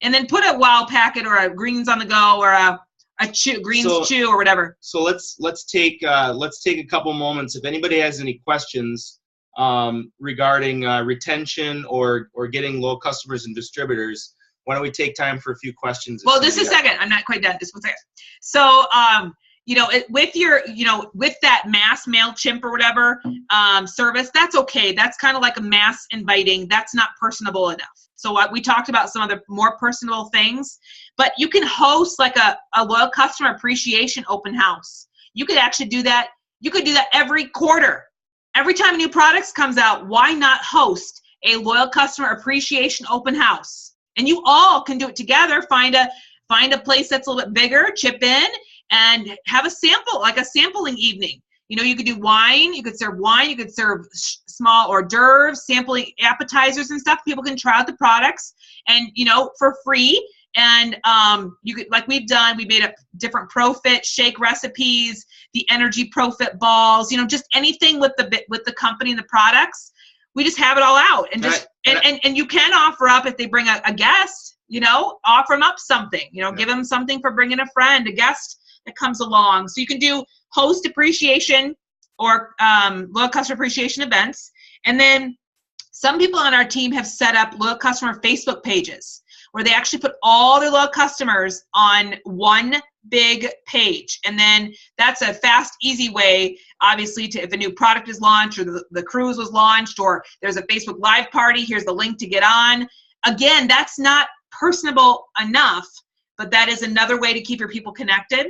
A: And then put a wow packet or a greens on the go or a greens chew or whatever.
B: So let's take a couple moments. If anybody has any questions regarding retention or getting low customers and distributors, why don't we take time for a few questions?
A: Well, just a second. I'm not quite done. Just one second. So, with that mass MailChimp or whatever service, that's okay. That's kind of like a mass inviting. That's not personable enough. So we talked about some other more personable things, but you can host like a loyal customer appreciation open house. You could actually do that. You could do that every quarter. Every time new products comes out, why not host a loyal customer appreciation open house? And you all can do it together. Find a place that's a little bit bigger, chip in, and have a sample, like a sampling evening. You could do wine. You could serve wine. You could serve small hors d'oeuvres, sampling appetizers and stuff. People can try out the products, and for free. And you could, like we've done, we made up different ProFit shake recipes, the Energy ProFit balls. Just anything with the company and the products. We just have it all out, and and you can offer up if they bring a guest. Offer them up something. Give them something for bringing a friend, a guest that comes along. So you can do host appreciation or loyal customer appreciation events, and then some people on our team have set up loyal customer Facebook pages where they actually put all their loyal customers on one big page. And then that's a fast, easy way, obviously, to if a new product is launched or the cruise was launched or there's a Facebook Live party, here's the link to get on. Again, that's not personable enough, but that is another way to keep your people connected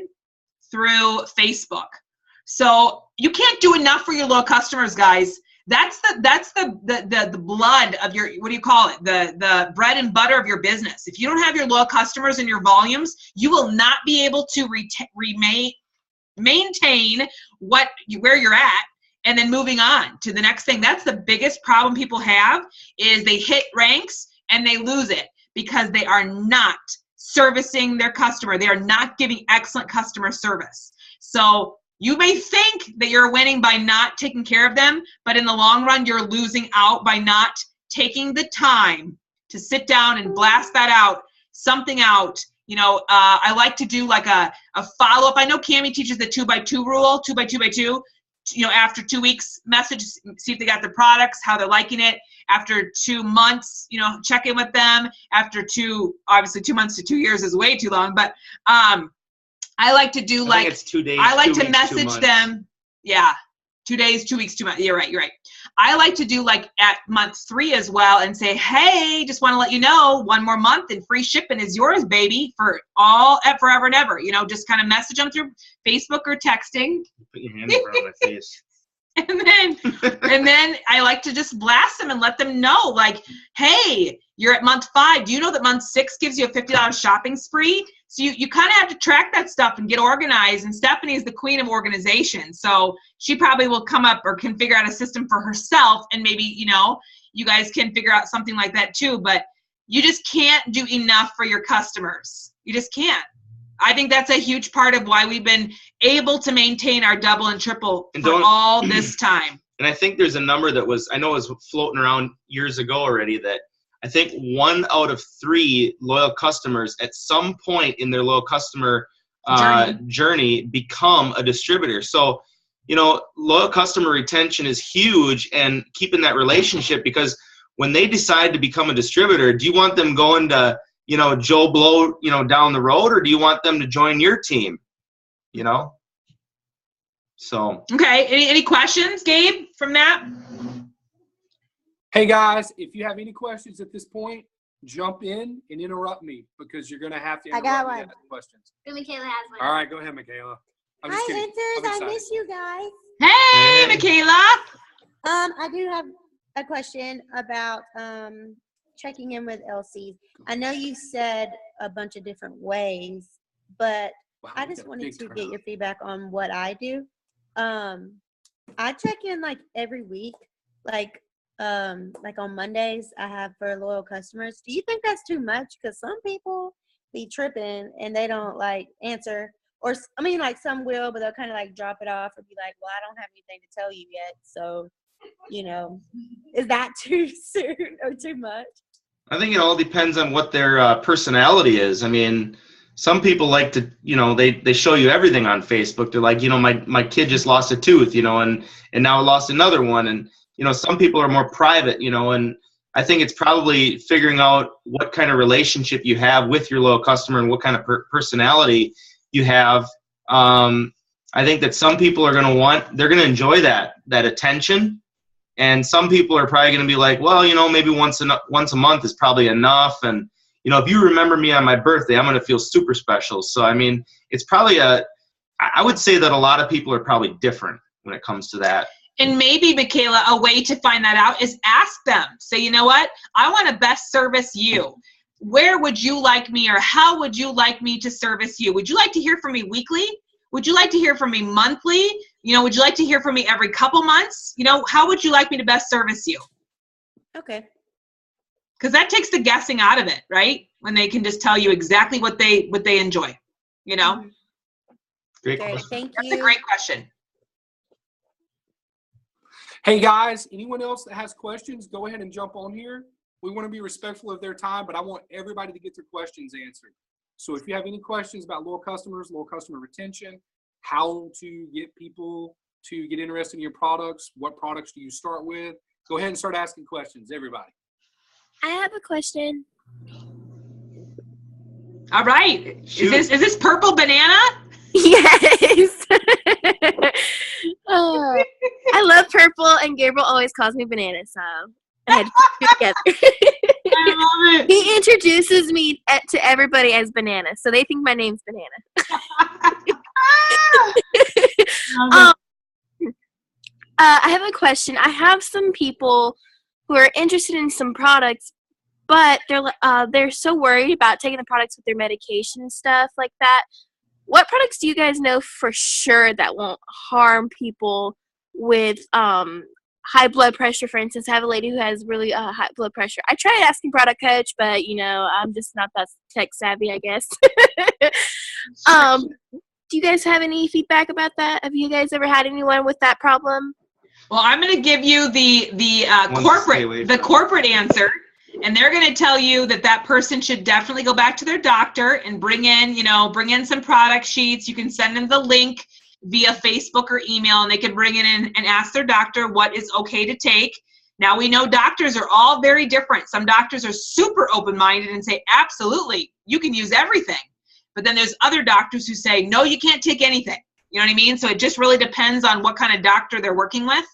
A: through Facebook. So you can't do enough for your loyal customers, guys. That's the blood of your, what do you call it? The bread and butter of your business. If you don't have your loyal customers and your volumes, you will not be able to maintain where you're at and then moving on to the next thing. That's the biggest problem people have is they hit ranks and they lose it because they are not servicing their customer. They are not giving excellent customer service. So you may think that you're winning by not taking care of them, but in the long run, you're losing out by not taking the time to sit down and blast something out. I like to do like a follow-up. I know Cammie teaches the 2x2 rule, 2x2x2. after 2 weeks, message, see if they got the products, how they're liking it. After 2 months, check in with them. After obviously 2 months to 2 years is way too long, but I like to do
B: I think it's 2 days.
A: I like
B: 2
A: to
B: weeks, 2
A: message
B: months.
A: them. Yeah. 2 days, 2 weeks, 2 months. You're right. I like to do like at month 3 as well and say, hey, just want to let you know 1 more month and free shipping is yours, baby, for forever and ever. Just kind of message them through Facebook or texting.
B: Put your hand over on my face.
A: And then I like to just blast them and let them know, like, hey, you're at month 5. Do you know that month 6 gives you a $50 shopping spree? So you kind of have to track that stuff and get organized. And Stephanie is the queen of organization. So she probably will come up or can figure out a system for herself. And maybe, you guys can figure out something like that too. But you just can't do enough for your customers. You just can't. I think that's a huge part of why we've been able to maintain our double and triple for all this time.
B: And I think there's a number that was floating around years ago already, that I think 1 out of 3 loyal customers at some point in their loyal customer journey become a distributor. So, loyal customer retention is huge, and keeping that relationship, because when they decide to become a distributor, do you want them going to, Joe Blow, down the road, or do you want them to join your team? So.
A: Okay. Any questions, Gabe, from that?
C: Hey guys, if you have any questions at this point, jump in and interrupt me, because you're going to have to interrupt
E: got
C: me
E: one.
C: to ask questions.
E: Michaela has one.
C: All right, go ahead, Michaela. I'm just
E: Hi,
C: kidding.
E: Enters.
C: I'm
E: I
C: excited.
E: miss you guys.
A: Hey, Michaela.
E: I do have a question about checking in with LCs. I know you said a bunch of different ways, but
C: Wow,
E: I
C: we
E: just
C: got a
E: wanted
C: big
E: to get
C: turnout.
E: your feedback on what I do. I check in like every week, like on Mondays I have for loyal customers. Do you think that's too much? Because some people be tripping and they don't like answer, or like some will, but they'll kind of like drop it off or be like, well, I don't have anything to tell you yet. So, is that too soon or too much?
B: I think it all depends on what their personality is. I mean, some people like to, they show you everything on Facebook. They're like, my kid just lost a tooth, and now lost another one. And, some people are more private, and I think it's probably figuring out what kind of relationship you have with your loyal customer and what kind of personality you have. I think that some people are they're going to enjoy that attention. And some people are probably going to be like, well, maybe once a month is probably enough. And, if you remember me on my birthday, I'm going to feel super special. So, I mean, it's probably I would say that a lot of people are probably different when it comes to that.
A: And maybe, Michaela, a way to find that out is ask them. Say, you know what? I want to best service you. Where would you like me, or how would you like me to service you? Would you like to hear from me weekly? Would you like to hear from me monthly? Would you like to hear from me every couple months? How would you like me to best service you?
E: Okay.
A: Because that takes the guessing out of it, right? When they can just tell you exactly what they enjoy,
E: Mm-hmm.
B: Great
E: Okay,
B: question.
E: thank
A: That's
E: you.
A: a great question.
C: Hey guys, anyone else that has questions, go ahead and jump on here. We want to be respectful of their time, but I want everybody to get their questions answered. So if you have any questions about loyal customers, loyal customer retention, how to get people to get interested in your products, what products do you start with, go ahead and start asking questions, everybody.
G: I have a question.
A: All right.
B: Shoot.
A: Is this purple banana?
G: Yes. I love purple, and Gabriel always calls me banana, so I had to put it together.
A: I love it.
G: He introduces me to everybody as banana, so they think my name's banana. I have a question. I have some people who are interested in some products, but they're so worried about taking the products with their medication and stuff like that. What products do you guys know for sure that won't harm people with high blood pressure? For instance, I have a lady who has really high blood pressure. I tried asking product coach, but I'm just not that tech savvy, I guess. Do you guys have any feedback about that? Have you guys ever had anyone with that problem?
A: Well, I'm going to give you the corporate answer, and they're going to tell you that person should definitely go back to their doctor and bring in some product sheets. You can send them the link. via Facebook or email, and they can bring it in and ask their doctor what is okay to take. Now, we know doctors are all very different. Some doctors are super open-minded and say, absolutely, you can use everything. But then there's other doctors who say, no, you can't take anything. You know what I mean? So it just really depends on what kind of doctor they're working with.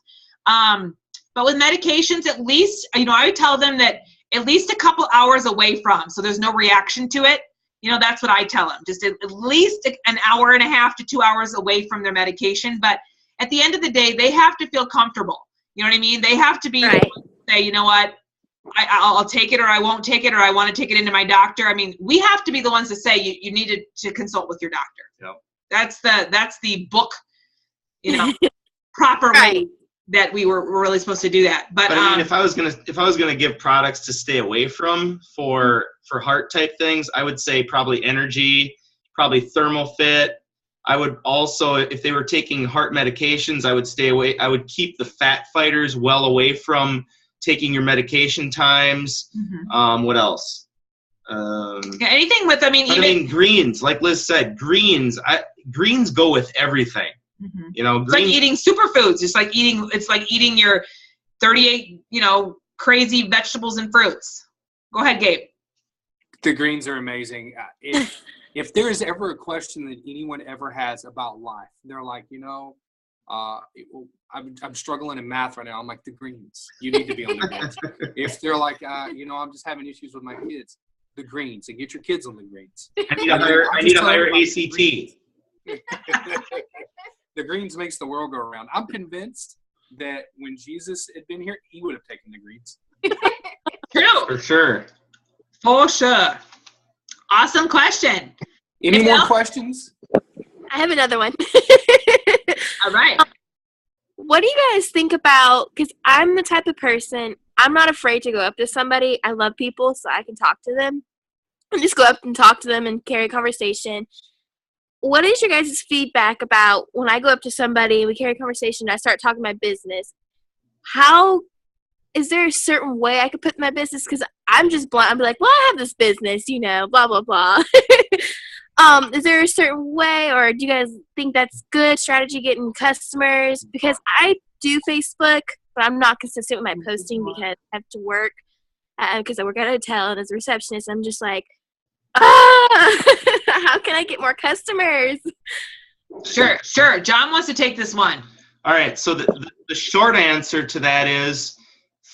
A: But with medications, at least, I would tell them that at least a couple hours away from, so there's no reaction to it. That's what I tell them. Just at least an hour and a half to 2 hours away from their medication. But at the end of the day, they have to feel comfortable. You know what I mean? They have to be
G: Right.
A: able to say, you know what, I'll take it, or I won't take it, or I want to take it into my doctor. I mean, we have to be the ones to say you needed to consult with your doctor.
B: Yep.
A: That's the book, proper
G: Right.
A: way that we were really supposed to do that. But
B: I mean, if I was gonna give products to stay away from for heart type things, I would say probably Energy, probably Thermofit. I would also, if they were taking heart medications, I would stay away. I would keep the fat fighters well away from taking your medication times. What else?
A: anything with,
B: Greens, like Liz said, greens go with everything.
A: It's like eating superfoods. It's like eating your 38, crazy vegetables and fruits. Go ahead, Gabe.
C: The greens are amazing. If there is ever a question that anyone ever has about life, they're like, I'm struggling in math right now. I'm like, the greens. You need to be on the greens. If they're like, I'm just having issues with my kids, the greens. And get your kids on the greens.
B: I need a higher ACT.
C: The greens makes the world go around. I'm convinced that when Jesus had been here, he would have taken the greens.
A: True.
B: For sure.
A: For sure. Awesome question.
C: Any more questions?
G: I have another one.
A: All right.
G: What do you guys think about, because I'm the type of person, I'm not afraid to go up to somebody. I love people, so I can talk to them. And just go up and talk to them and carry a conversation. What is your guys' feedback about when I go up to somebody and we carry a conversation and I start talking my business? How is there a certain way I could put my business? Because I'm just blunt. I'm like, well, I have this business, blah, blah, blah. Is there a certain way, or do you guys think that's good strategy getting customers? Because I do Facebook, but I'm not consistent with my posting because I have to work. Because I work at a hotel and as a receptionist, I'm just like, how can I get more customers?
A: Sure. John wants to take this one.
B: All right. So the short answer to that is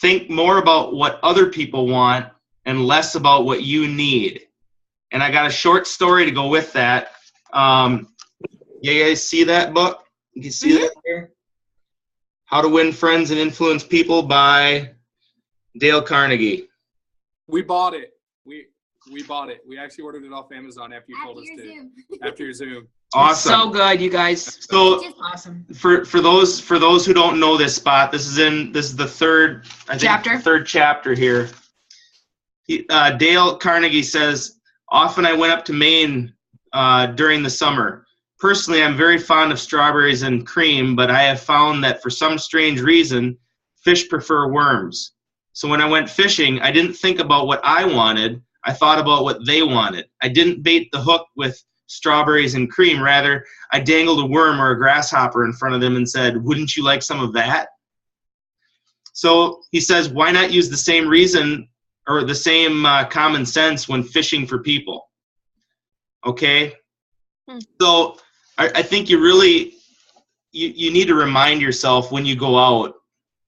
B: think more about what other people want and less about what you need. And I got a short story to go with that. You guys see that book? You can see that here? How to Win Friends and Influence People by Dale Carnegie.
C: We bought it. We bought it. We actually ordered it off Amazon after you told us to. After your Zoom.
B: Awesome.
A: So good, you guys.
B: So
A: awesome.
B: For those who don't know this spot, this is the third chapter here. Dale Carnegie says, often I went up to Maine during the summer. Personally, I'm very fond of strawberries and cream, but I have found that for some strange reason, fish prefer worms. So when I went fishing, I didn't think about what I wanted. I thought about what they wanted. I didn't bait the hook with strawberries and cream. Rather, I dangled a worm or a grasshopper in front of them and said, wouldn't you like some of that? So he says, why not use the same reason or the same common sense when fishing for people? Okay? So I think you really, you need to remind yourself when you go out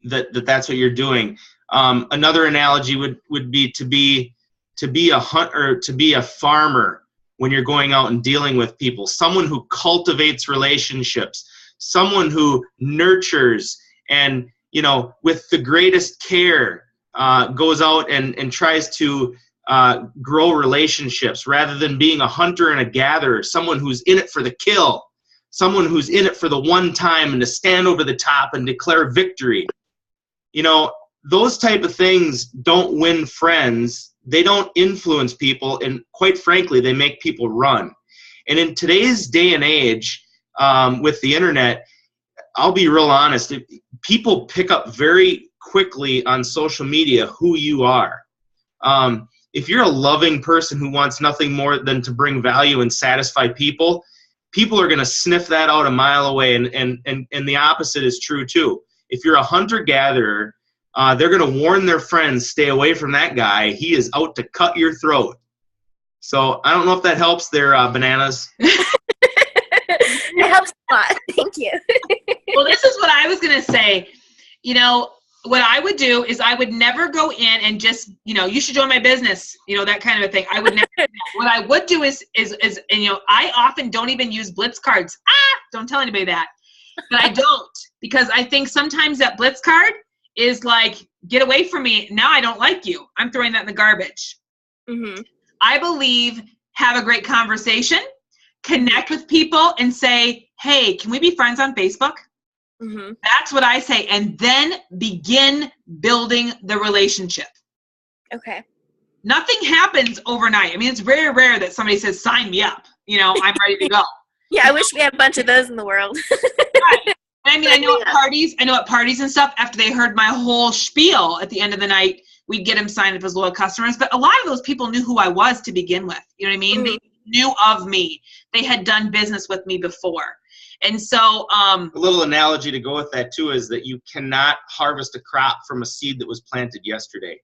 B: that's what you're doing. Another analogy would be to be a hunter, to be a farmer when you're going out and dealing with people, someone who cultivates relationships, someone who nurtures and, with the greatest care goes out and tries to grow relationships rather than being a hunter and a gatherer, someone who's in it for the kill, someone who's in it for the one time and to stand over the top and declare victory. Those type of things don't win friends. They don't influence people, and quite frankly, they make people run. And in today's day and age, with the internet, I'll be real honest, people pick up very quickly on social media who you are. If you're a loving person who wants nothing more than to bring value and satisfy people, people are going to sniff that out a mile away. And the opposite is true too. If you're a hunter-gatherer, they're going to warn their friends, stay away from that guy. He is out to cut your throat. So I don't know if that helps there, Bananas.
G: It helps a lot. Thank you.
A: Well, this is what I was going to say. You know, what I would do is I would never go in and just, you know, you should join my business, you know, that kind of a thing. I would never do that. What I would do is, and, you know, I often don't even use Blitz cards. Don't tell anybody that. But I don't, because I think sometimes that Blitz card is like, get away from me. Now I don't like you. I'm throwing that in the garbage.
G: Mm-hmm.
A: I believe have a great conversation, connect with people and say, hey, can we be friends on Facebook?
G: Mm-hmm.
A: That's what I say. And then begin building the relationship.
G: Okay.
A: Nothing happens overnight. I mean, it's very rare that somebody says, sign me up. You know, I'm ready to go.
G: Yeah, I wish we had a bunch of those in the world.
A: Right. I mean, I know at parties and stuff, after they heard my whole spiel at the end of the night, we'd get them signed up as loyal customers. But a lot of those people knew who I was to begin with. You know what I mean? Mm-hmm. They knew of me. They had done business with me before. And so a
B: little analogy to go with that too is that you cannot harvest a crop from a seed that was planted yesterday.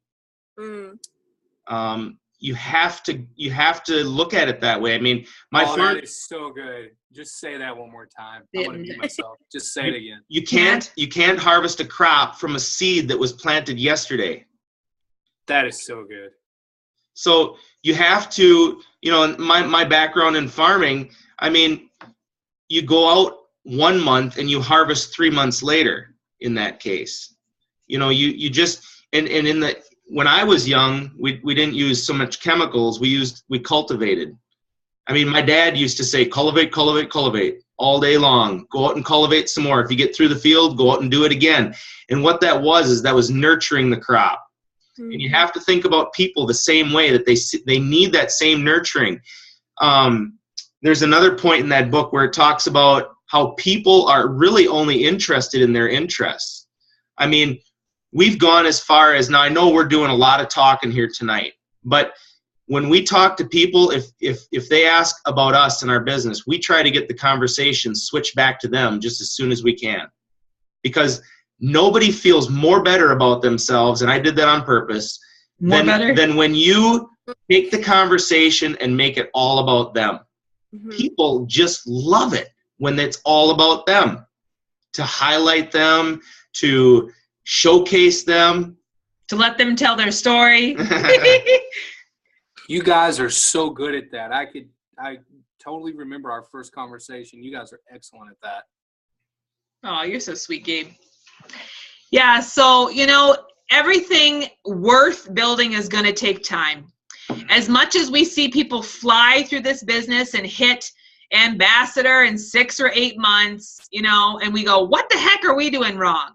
B: You have to look at it that way. I mean,
C: that is so good. Just say that one more time. I'm gonna mute myself. Just say it again.
B: You can't harvest a crop from a seed that was planted yesterday.
C: That is so good.
B: So you have to, you know, my background in farming, I mean, you go out 1 month and you harvest 3 months later in that case. You know, you just, and when I was young, we didn't use so much chemicals. We cultivated. I mean, my dad used to say, cultivate, cultivate, cultivate all day long. Go out and cultivate some more. If you get through the field, go out and do it again. And what that was nurturing the crop. Mm-hmm. And you have to think about people the same way, that they need that same nurturing. There's another point in that book where it talks about how people are really only interested in their interests. I mean, we've gone as far as, now I know we're doing a lot of talking here tonight, but when we talk to people, if they ask about us and our business, we try to get the conversation switched back to them just as soon as we can. Because nobody feels more better about themselves, and I did that on purpose, than when you take the conversation and make it all about them. Mm-hmm. People just love it when it's all about them. To highlight them, to showcase them,
A: to let them tell their story.
C: You guys are so good at that. I totally remember our first conversation. You guys are excellent at that.
A: Oh, you're so sweet, Gabe. Yeah, so, you know, everything worth building is going to take time. As much as we see people fly through this business and hit ambassador in 6 or 8 months, you know, and we go, what the heck are we doing wrong?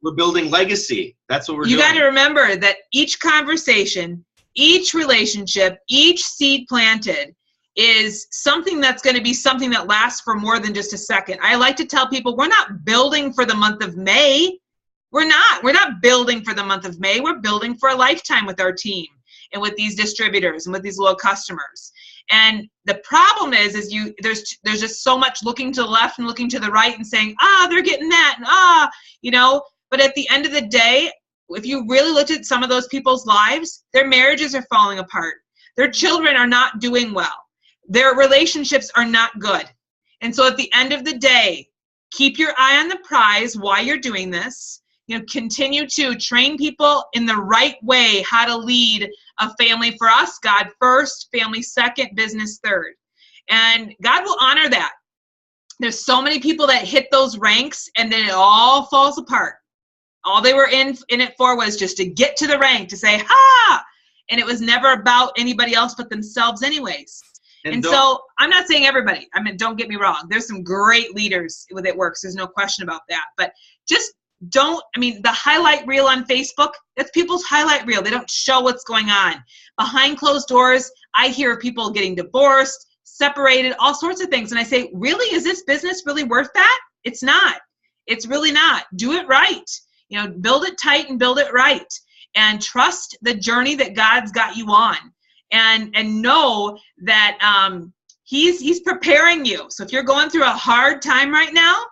B: We're building legacy. That's what we're doing.
A: You got to remember that each conversation, each relationship, each seed planted is something that's going to be something that lasts for more than just a second. I like to tell people, we're not building for the month of May. We're not building for the month of May. We're building for a lifetime with our team and with these distributors and with these loyal customers. And the problem is there's just so much looking to the left and looking to the right and saying, they're getting that, and you know. But at the end of the day, if you really looked at some of those people's lives, their marriages are falling apart. Their children are not doing well. Their relationships are not good. And so at the end of the day, keep your eye on the prize while you're doing this. You know, continue to train people in the right way how to lead a family. For us, God first, family second, business third. And God will honor that. There's so many people that hit those ranks and then it all falls apart. All they were in it for was just to get to the rank, to say, ha! And it was never about anybody else but themselves anyways. And so I'm not saying everybody. I mean, don't get me wrong. There's some great leaders with it works. There's no question about that. But just the highlight reel on Facebook, that's people's highlight reel. They don't show what's going on. Behind closed doors, I hear people getting divorced, separated, all sorts of things. And I say, really, is this business really worth that? It's not. It's really not. Do it right. You know, build it tight and build it right. And trust the journey that God's got you on. And know that He's preparing you. So if you're going through a hard time right now,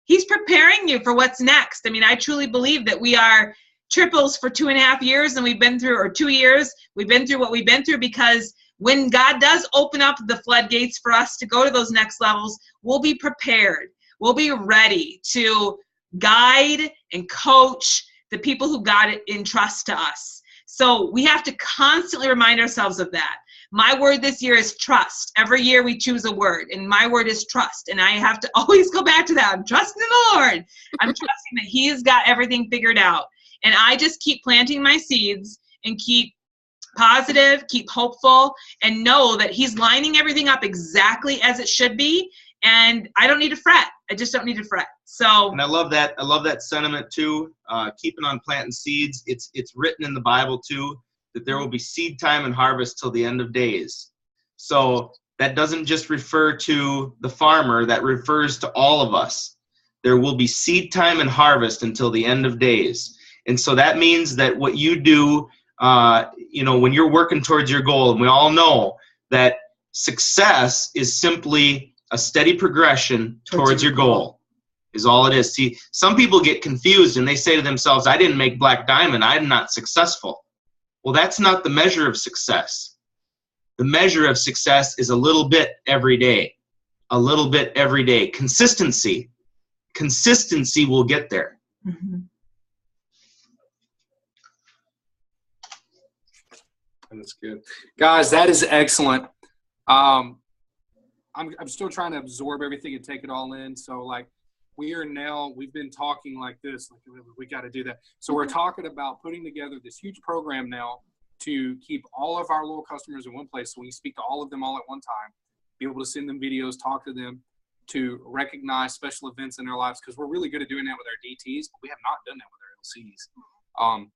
A: he's preparing you for what's next. I mean, I truly believe that we are triples for 2.5 years, and we've been through, or 2 years, we've been through what we've been through, because when God does open up the floodgates for us to go to those next levels, we'll be prepared. We'll be ready to guide and coach the people who God entrusts to us. So we have to constantly remind ourselves of that. My word this year is trust. Every year we choose a word, and my word is trust. And I have to always go back to that. I'm trusting the Lord. I'm trusting that He's got everything figured out. And I just keep planting my seeds and keep positive, keep hopeful, and know that He's lining everything up exactly as it should be. And I don't need to fret. I just don't need to fret. So,
B: and I love that sentiment too. Keeping on planting seeds. It's written in the Bible too, that there will be seed time and harvest till the end of days. So that doesn't just refer to the farmer, that refers to all of us. There will be seed time and harvest until the end of days. And so that means that what you do, when you're working towards your goal, and we all know that success is simply a steady progression towards your goal, is all it is. See, some people get confused and they say to themselves, I didn't make black diamond, I'm not successful. Well, that's not the measure of success. The measure of success is a little bit every day. A little bit every day. Consistency. Consistency will get there.
A: mm-hmm.
C: That's good. Guys, that is excellent. I'm still trying to absorb everything and take it all in. So, like, we've been talking like this, like we got to do that. So we're talking about putting together this huge program now to keep all of our loyal customers in one place. So we speak to all of them all at one time, be able to send them videos, talk to them, to recognize special events in their lives, because we're really good at doing that with our DTs, but we have not done that with our LCs.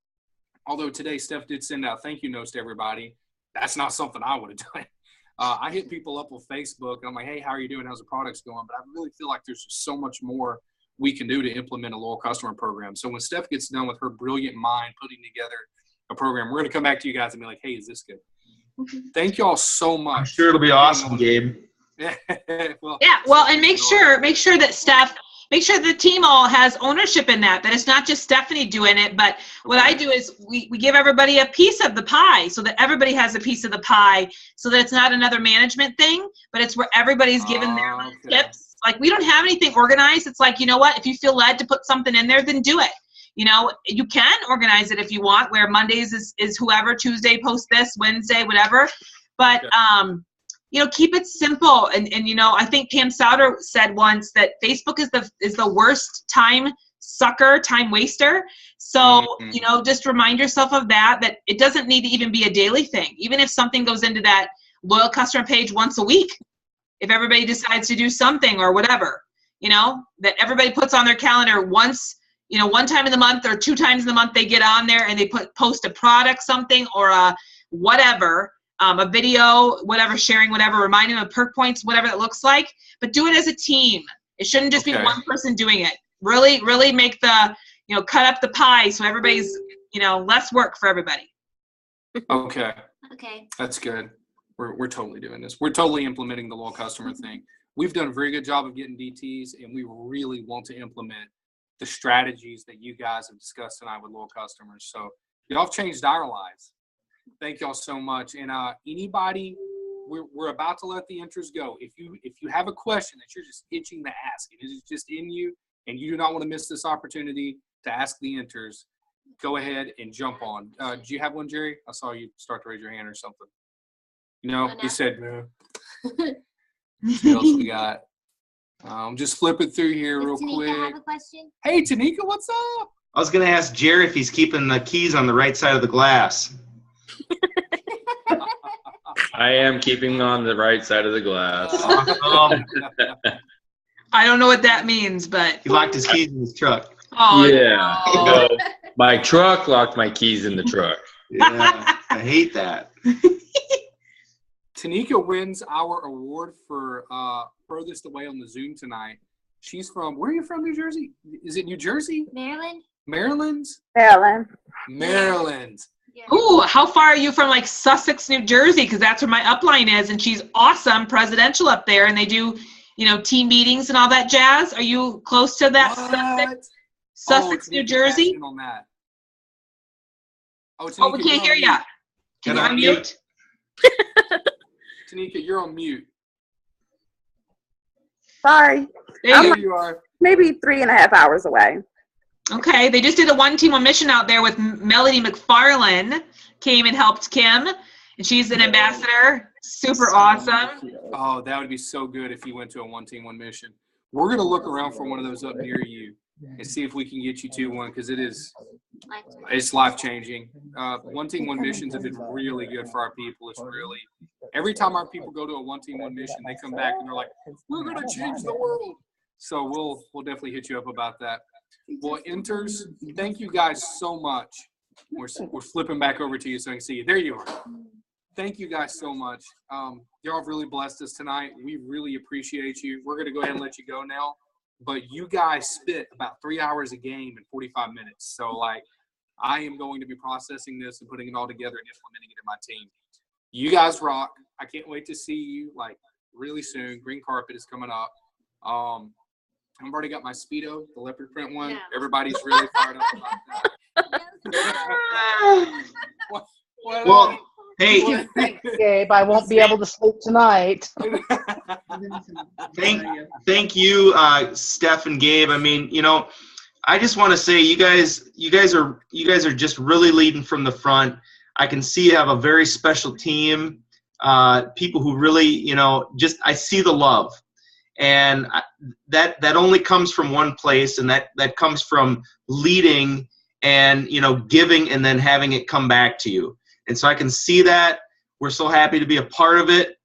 C: Although today Steph did send out thank you notes to everybody. That's not something I would have done. I hit people up on Facebook, and I'm like, hey, how are you doing? How's the products going? But I really feel like there's just so much more we can do to implement a loyal customer program. So when Steph gets done with her brilliant mind putting together a program, we're going to come back to you guys and be like, hey, is this good? Thank you all so much.
B: I'm sure it'll be awesome, Gabe.
A: Well, and make sure that Steph, make sure the team all has ownership in that it's not just Stephanie doing it, but what I do is we give everybody a piece of the pie, so that everybody has a piece of the pie, so that it's not another management thing, but it's where everybody's given their tips. Like, we don't have anything organized. It's like, you know what, if you feel led to put something in there, then do it. You know, you can organize it if you want, where Mondays is whoever, Tuesday post this, Wednesday, whatever. But, keep it simple. And I think Pam Souter said once that Facebook is the worst time sucker, time waster. So, just remind yourself of that it doesn't need to even be a daily thing. Even if something goes into that loyal customer page once a week, if everybody decides to do something or whatever, that everybody puts on their calendar once, one time in the month or 2 times in the month, they get on there and they post a product, something, or a whatever, a video, whatever, sharing whatever, reminding them of perk points, whatever it looks like, but do it as a team. It shouldn't just be one person doing it. Really, really make the, cut up the pie so everybody's, less work for everybody.
C: Okay.
E: Okay.
C: That's good. We're totally doing this. We're totally implementing the loyal customer thing. We've done a very good job of getting DTs, and we really want to implement the strategies that you guys have discussed tonight with loyal customers. So y'all have changed our lives. Thank y'all so much. And anybody, we're about to let the enters go. If you have a question that you're just itching to ask, and it is just in you, and you do not want to miss this opportunity to ask the enters, go ahead and jump on. Do you have one, Jerry? I saw you start to raise your hand or something. No, you said no. What else we got? Just flip it through here real quick. Have a question? Hey, Tanika, what's up?
B: I was going to ask Jerry if he's keeping the keys on the right side of the glass.
H: I am keeping on the right side of the glass.
A: I don't know what that means, but
B: he locked his keys in his truck.
A: Oh,
H: yeah.
A: No.
H: No, my truck locked my keys in the truck.
B: Yeah, I hate that.
C: Tanika wins our award for furthest away on the Zoom tonight. She's from, where are you from, New Jersey? Is it New Jersey?
E: Maryland.
C: Maryland.
F: Maryland.
C: Maryland.
A: Ooh, how far are you from like Sussex, New Jersey? Because that's where my upline is, and she's awesome, presidential up there, and they do, team meetings and all that jazz. Are you close to that? Sussex, New Jersey?
C: On that.
A: Oh, we can't hear you. Can you unmute?
C: Tanika, you're on mute.
I: Sorry.
C: There you are.
I: Maybe 3.5 hours away.
A: Okay, they just did a one team, one mission out there with Melody McFarlane, came and helped Kim, and she's an ambassador. Super awesome.
C: Oh, that would be so good if you went to a one team, one mission. We're going to look around for one of those up near you and see if we can get you to one, because it's life-changing. One team, one missions have been really good for our people. It's really, every time our people go to a one team, one mission, they come back and they're like, we're going to change the world. So we'll definitely hit you up about that. Well, Enters, thank you guys so much. We're flipping back over to you so I can see you. There you are. Thank you guys so much. Y'all have really blessed us tonight. We really appreciate you. We're going to go ahead and let you go now. But you guys spit about 3 hours a game in 45 minutes. So, I am going to be processing this and putting it all together and implementing it in my team. You guys rock. I can't wait to see you, really soon. Green carpet is coming up. I've already got my Speedo, the leopard print one. Yeah. Everybody's really fired up about that.
B: Well, hey,
F: Gabe, I won't be able to sleep tonight.
B: Thank you, Steph and Gabe. I mean, I just want to say you guys are just really leading from the front. I can see you have a very special team. People who really, I see the love. And that only comes from one place, and that comes from leading and, giving and then having it come back to you. And so I can see that. We're so happy to be a part of it.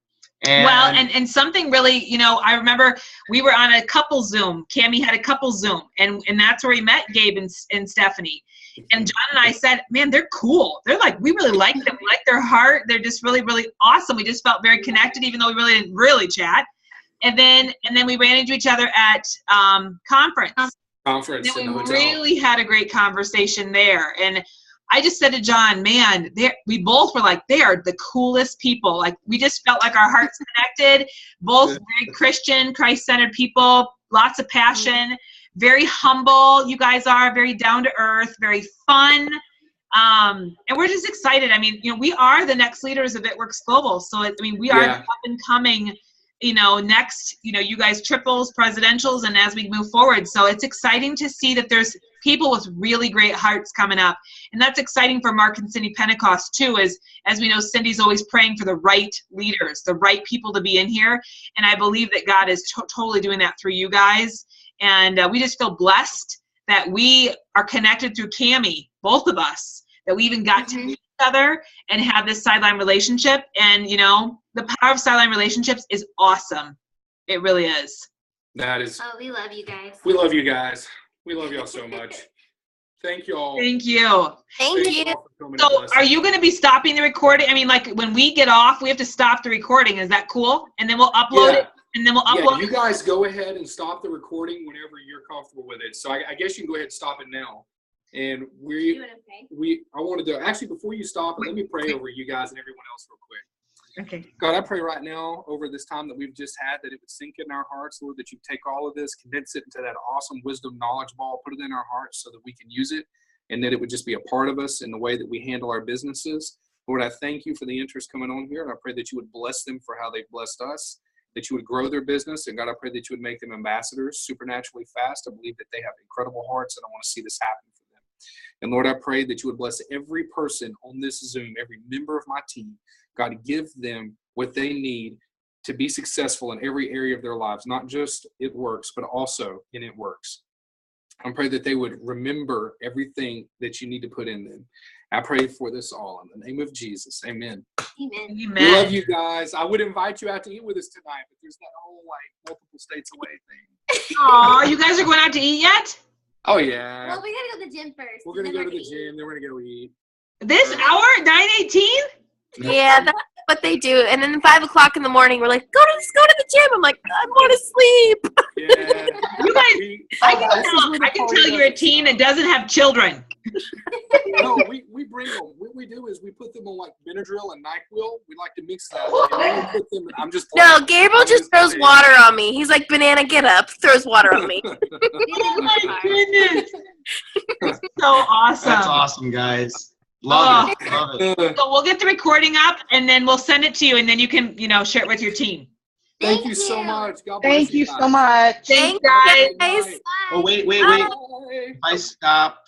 A: And something really, I remember we were on a couple Zoom. Cammie had a couple Zoom, and that's where we met Gabe and Stephanie. And John and I said, man, they're cool. They're we really like them. We like their heart. They're just really, really awesome. We just felt very connected, even though we really didn't really chat. And then we ran into each other at conference. And then we really had a great conversation there. And I just said to John, man, we both were they are the coolest people. We just felt like our hearts connected. Both very Christian, Christ-centered people, lots of passion, very humble. You guys are very down to earth, very fun. And we're just excited. I mean, we are the next leaders of It Works Global. So, we are the up and coming, next, you guys triples, presidentials, and as we move forward. So it's exciting to see that there's people with really great hearts coming up. And that's exciting for Mark and Cindy Pentecost too, as we know, Cindy's always praying for the right leaders, the right people to be in here. And I believe that God is totally doing that through you guys. And we just feel blessed that we are connected through Cammie, both of us, that we even got to meet each other and have this sideline relationship. And, the power of sideline relationships is awesome. It really is.
C: That is.
J: Oh, we love you guys.
C: We love you guys. We love y'all so much. Thank you all.
A: Thank you.
G: Thank you.
A: So are you going to be stopping the recording? I mean, when we get off, we have to stop the recording. Is that cool? And then we'll upload it. And then we'll upload
C: you guys go ahead and stop the recording whenever you're comfortable with it. So I guess you can go ahead and stop it now. And I wanted to, actually, before you stop, let me pray over you guys and everyone else real quick.
A: Okay.
C: God, I pray right now over this time that we've just had, that it would sink in our hearts, Lord, that you take all of this, condense it into that awesome wisdom knowledge ball, put it in our hearts so that we can use it, and that it would just be a part of us in the way that we handle our businesses. Lord, I thank you for the interest coming on here, and I pray that you would bless them for how they've blessed us, that you would grow their business, and God, I pray that you would make them ambassadors supernaturally fast. I believe that they have incredible hearts, and I want to see this happen for them. And Lord, I pray that you would bless every person on this Zoom, every member of my team. God, give them what they need to be successful in every area of their lives, not just It Works, but also in It Works. I pray that they would remember everything that you need to put in them. I pray for this all in the name of Jesus. Amen.
J: Amen.
C: We love you guys. I would invite you out to eat with us tonight, but there's that whole multiple states away thing.
A: Aw, you guys are going out to eat yet?
C: Oh, yeah.
J: Well, we got to go to the gym first.
C: We're going to go to the gym, then we're going to go eat.
A: This hour, 9:18?
G: Yeah, that's what they do. And then 5 o'clock in the morning, we're like, let's go to the gym. I'm like, I want to sleep.
C: Yeah.
A: You guys, I can tell you're a teen that doesn't have children.
C: No, we bring them. We we do is we put them on like Benadryl and NyQuil. We like to mix that. And then we put them. I'm just.
G: No, Gabriel just throws water on me. He's like, banana, get up. Throws water on me.
A: Oh my goodness. That's so awesome.
B: That's awesome, guys. Love it. Love it.
A: So we'll get the recording up and then we'll send it to you and then you can, share it with your team.
C: Thank you so much. God bless
F: Thank you
C: guys.
F: so much.
A: Thanks, guys.
G: Guys.
B: Oh, wait.
C: Bye.
B: If I stop.